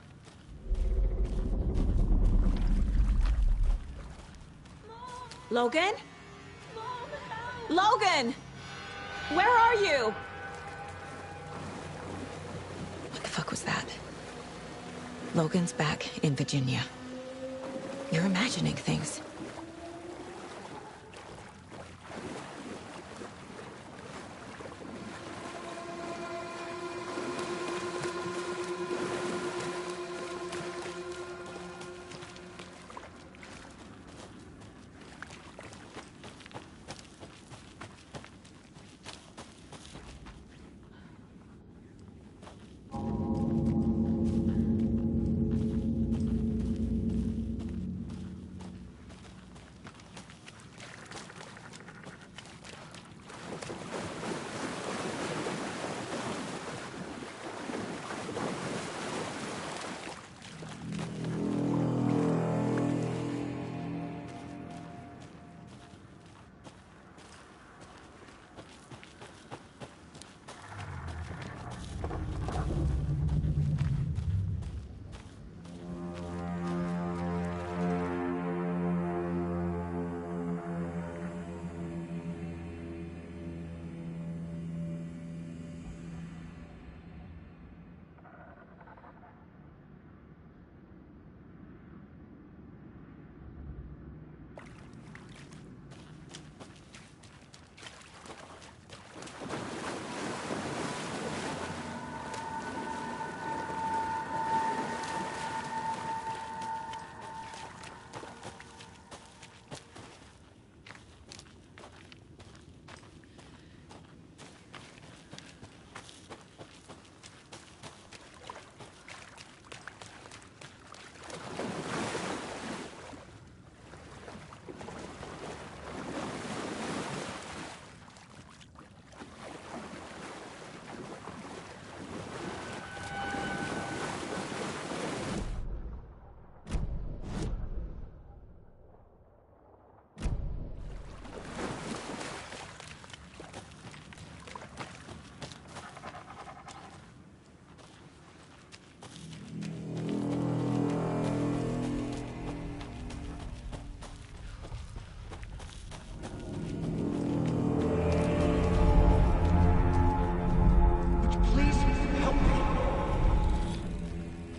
Logan? Logan! Where are you? What the fuck was that? Logan's back in Virginia. You're imagining things.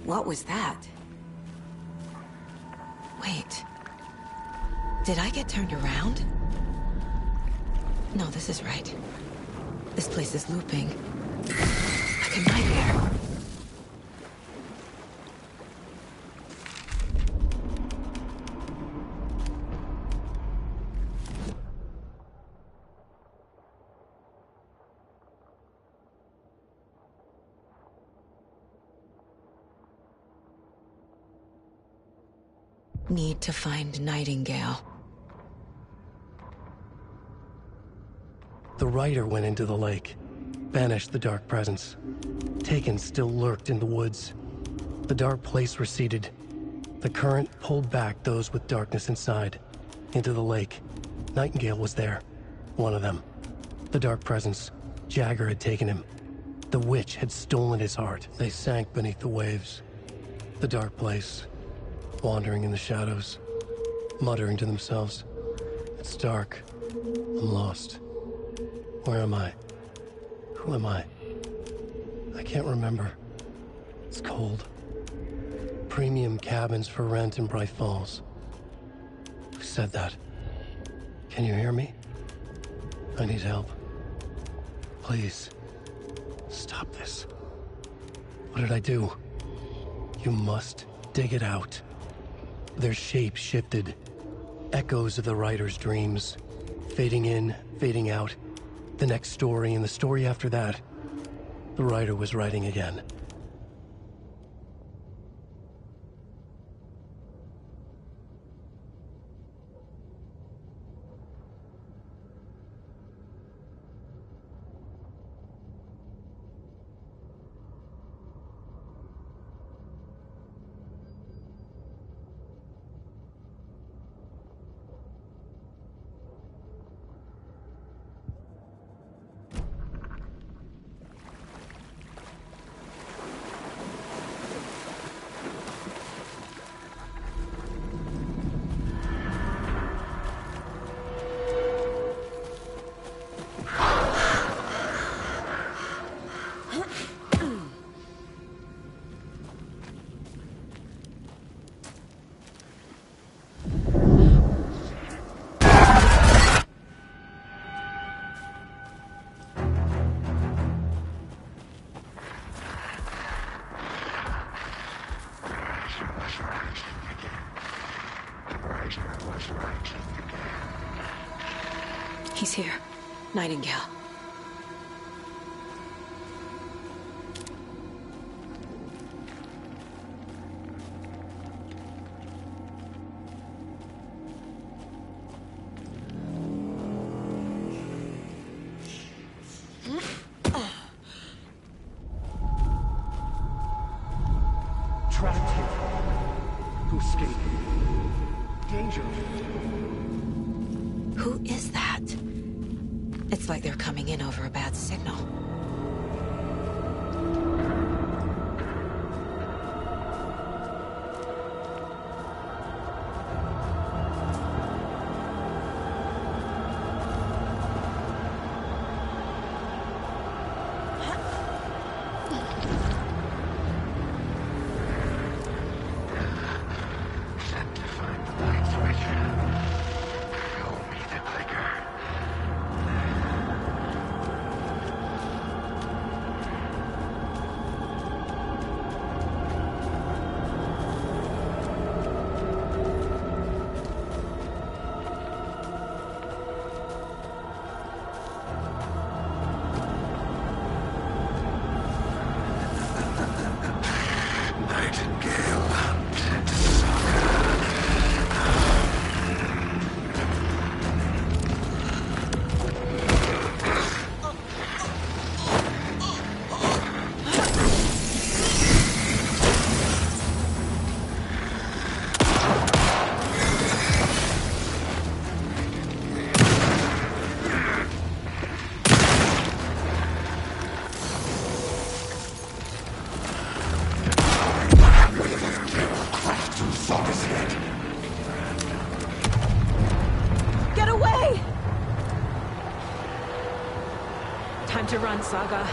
What was that? Wait. Did I get turned around? No, this is right. This place is looping. Like a nightmare. need to find Nightingale. The rider went into the lake, banished the dark presence. Taken still lurked in the woods. The dark place receded. The current pulled back those with darkness inside, into the lake. Nightingale was there, one of them. The dark presence, Jagger had taken him. The witch had stolen his heart. They sank beneath the waves. The dark place, wandering in the shadows, muttering to themselves. It's dark. I'm lost. Where am I? Who am I? I can't remember. It's cold. Premium cabins for rent in Bright Falls. Who said that? Can you hear me? I need help. Please. Stop this. What did I do? You must dig it out. Their shape shifted. Echoes of the writer's dreams. Fading in, fading out. The next story and the story after that. The writer was writing again. He's here. Nightingale. Trapped here. To escape. Danger. Who is that? It's like they're coming in over a bad signal. Get away! Time to run, Saga.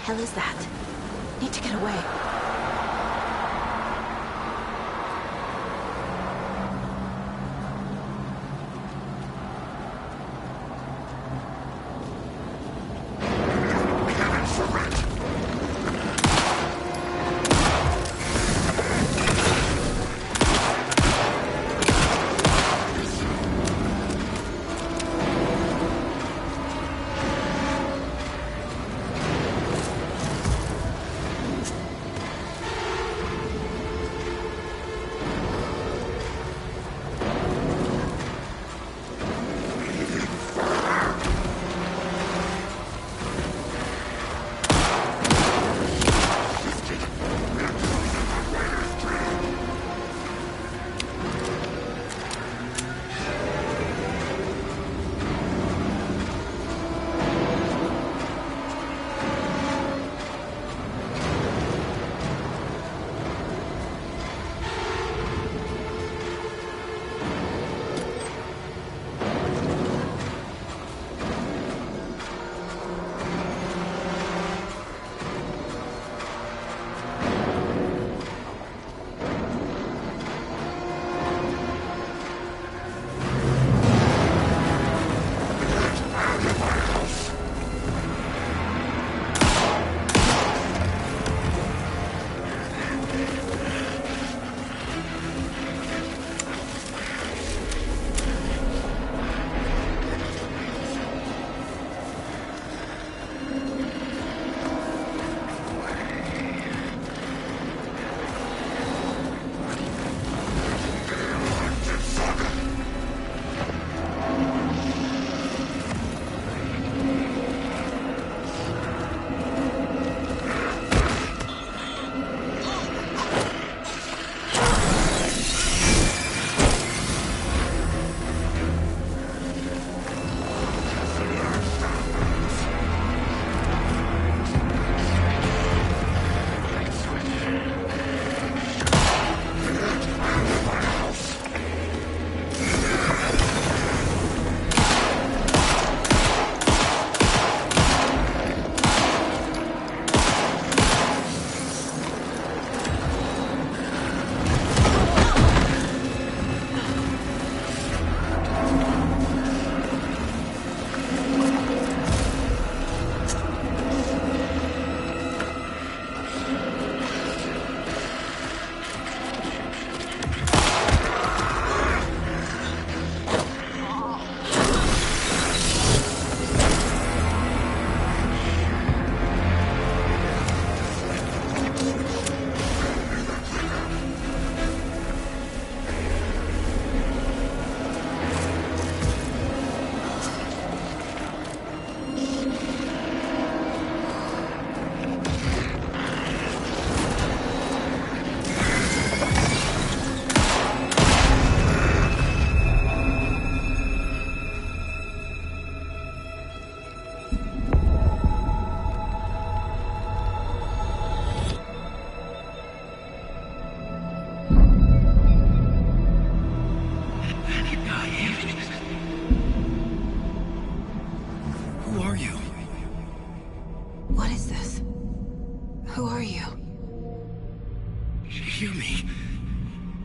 hell is that? Need to get away.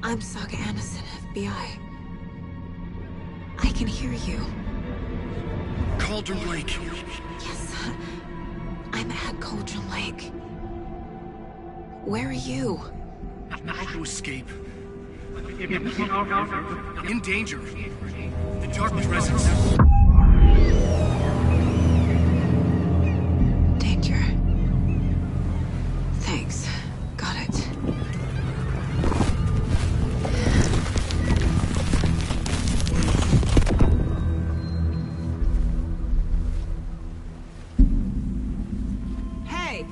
I'm Saga Anderson, FBI. I can hear you. Cauldron Lake. Yes, I'm at Cauldron Lake. Where are you? How to escape. In danger. The dark presence. Danger. Thanks. Got it. Hey!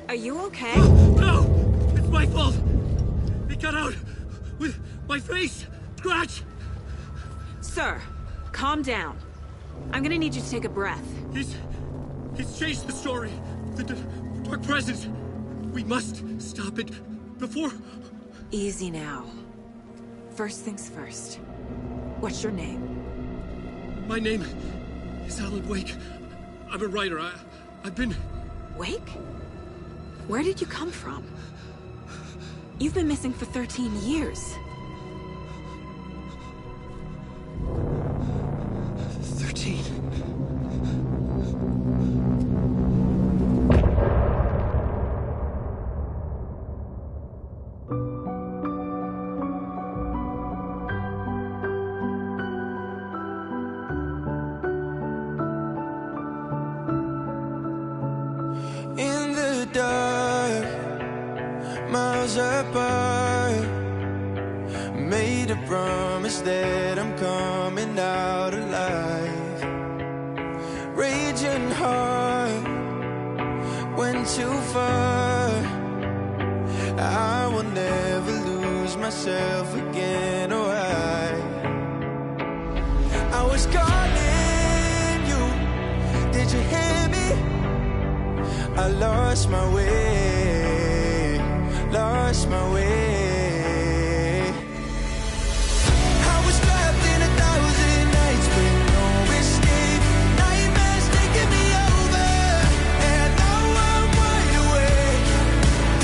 Are you okay? No! It's my fault! It got out with my face scratch! Sir, calm down. I'm gonna need you to take a breath. He's changed the story. The dark presence. We must stop it before... Easy now. First things first. What's your name? My name is Alan Wake. I'm a writer. I've been... Wake? Where did you come from? You've been missing for 13 years. 13. In the dark, miles apart, made a promise that I'm coming out alive. Raging heart, went too far. I will never lose myself again, or I was calling you, did you hear me? I lost my way, lost my way. I was trapped in 1,000 nights with no escape. Nightmares taking me over, and now I'm wide awake.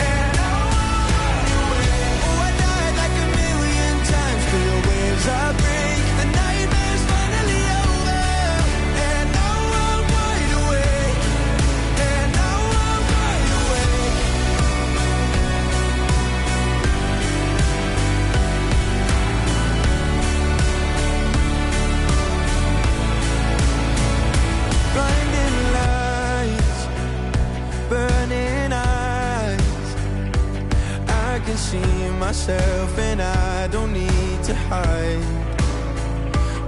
And now I'm wide awake. Oh, I died like 1,000,000 times, feel waves I break. The nightmare's finally over, and now I'm wide awake. And now I'm wide awake. Blinding lights, burning eyes. I can see myself and I don't need to hide.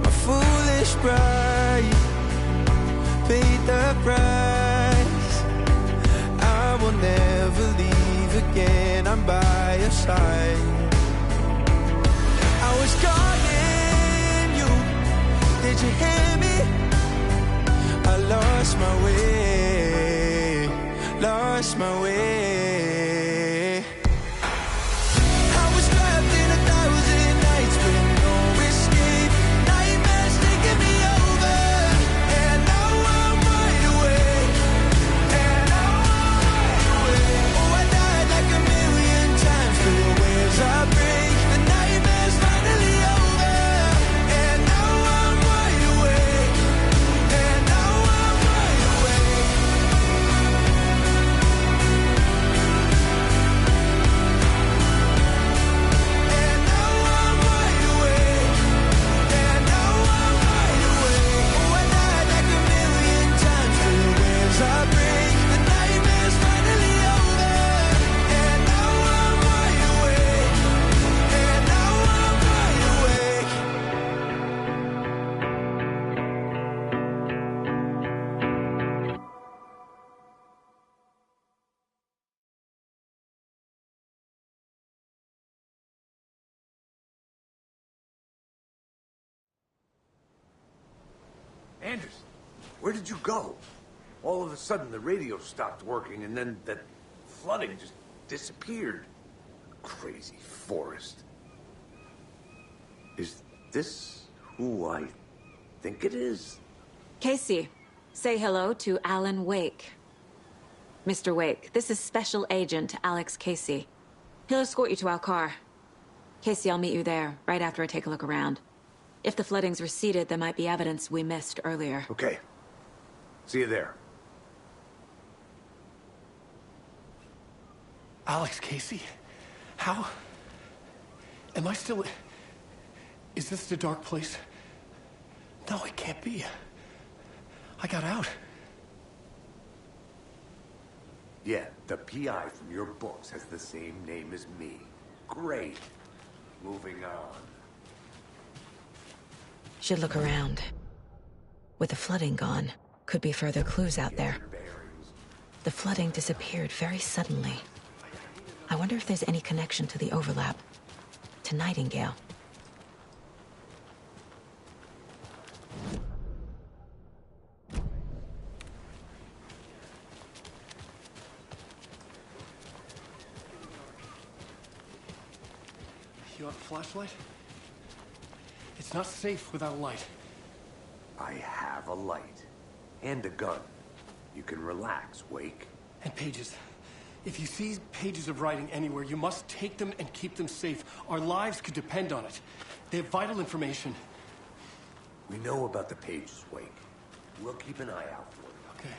My foolish pride paid the price. I will never leave again, I'm by your side. I was calling you, did you hear me? I lost my way, lost my way. I was trapped in 1,000 nights with no escape. Nightmares taking me over, and now I'm wide awake. And now I'm wide awake. Oh, I died like 1,000,000 times, feel waves I break. The nightmare's finally over, and now I'm wide awake. And now I'm wide awake. And now I'm wide awake. And now I'm wide awake. Oh, I died like 1,000,000 times, feel waves I break. The nightmare's finally over, and now I'm wide awake. And now I'm wide awake. Anders, where did you go? All of a sudden, the radio stopped working, and then that flooding just disappeared. Crazy forest. Is this who I think it is? Casey, say hello to Alan Wake. Mr. Wake, this is Special Agent Alex Casey. He'll escort you to our car. Casey, I'll meet you there, right after I take a look around. If the flooding's receded, there might be evidence we missed earlier. Okay. See you there. Alex Casey? How? Am I still... Is this the dark place? No, it can't be. I got out. Yeah, the PI from your books has the same name as me. Great. Moving on. Should look around. With the flooding gone, could be further clues out there. The flooding disappeared very suddenly. I wonder if there's any connection to the overlap. To Nightingale. You have a flashlight? It's It's not safe without a light. I have a light. And a gun. You can relax, Wake. And pages. If you see pages of writing anywhere, you must take them and keep them safe. Our lives could depend on it. They have vital information. We know about the pages, Wake. We'll keep an eye out for you. Okay.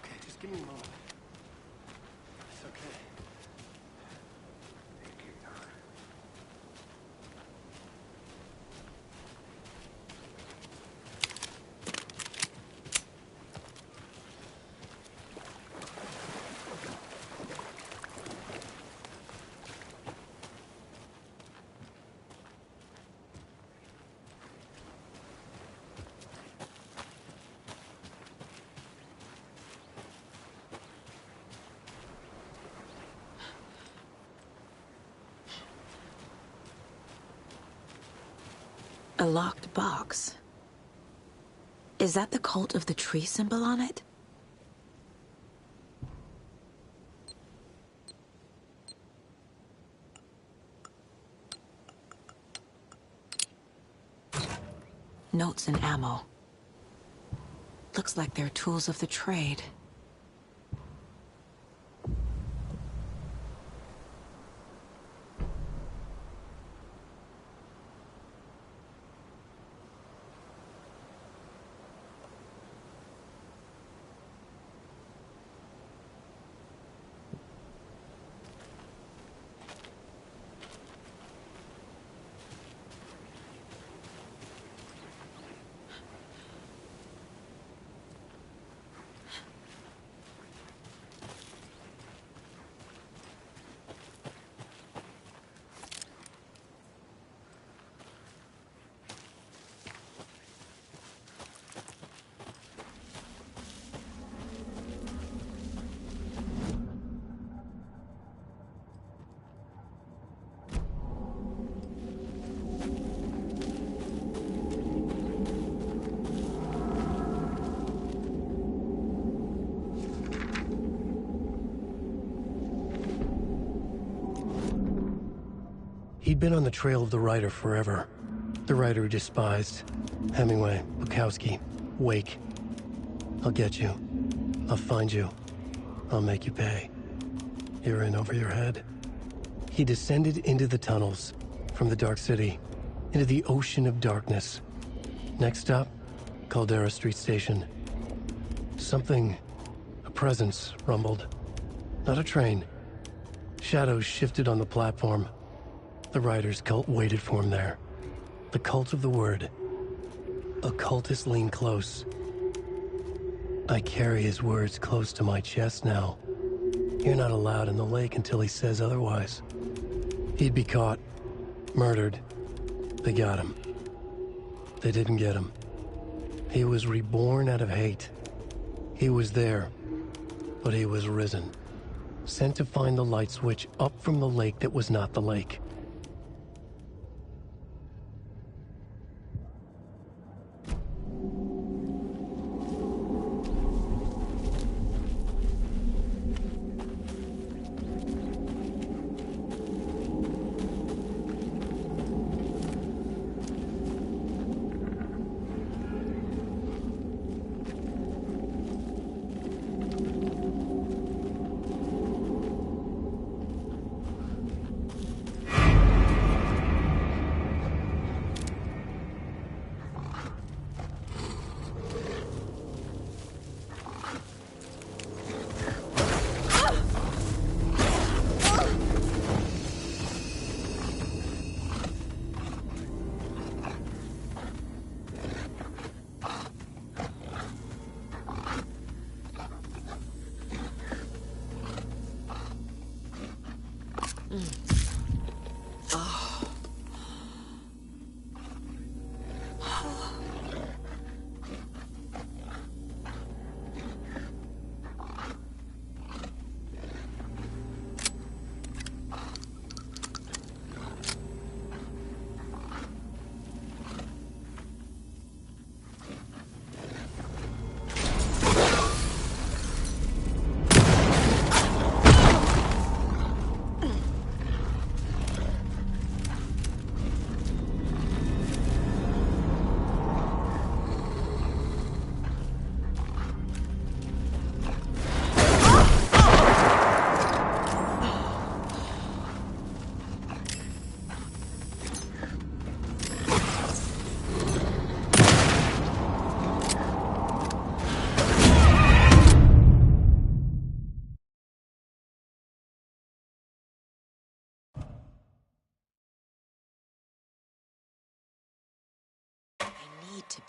Okay, just give me a moment. It's okay. Take your time. A locked box. Is that the cult of the tree symbol on it? Notes and ammo. Looks like they're tools of the trade. He'd been on the trail of the writer forever. The writer he despised. Hemingway, Bukowski, Wake. I'll get you. I'll find you. I'll make you pay. You're in over your head. He descended into the tunnels, from the Dark City, into the ocean of darkness. Next stop, Caldera Street Station. Something, a presence, rumbled. Not a train. Shadows shifted on the platform. The writer's cult waited for him there. The cult of the word. Occultists lean close. I carry his words close to my chest now. You're not allowed in the lake until he says otherwise. He'd be caught. Murdered. They got him. They didn't get him. He was reborn out of hate. He was there, but he was risen. Sent to find the light switch up from the lake that was not the lake.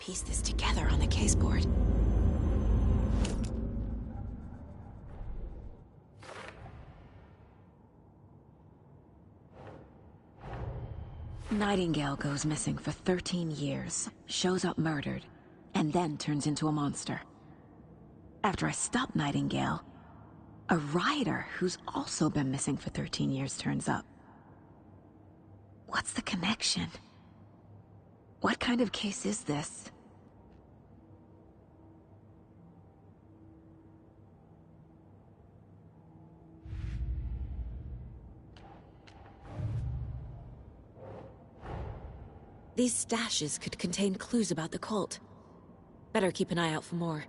piece this together on the caseboard. Nightingale goes missing for 13 years, shows up murdered, and then turns into a monster. After I stop Nightingale, a rider who's also been missing for 13 years turns up. What's the connection? What kind of case is this? These stashes could contain clues about the cult. Better keep an eye out for more.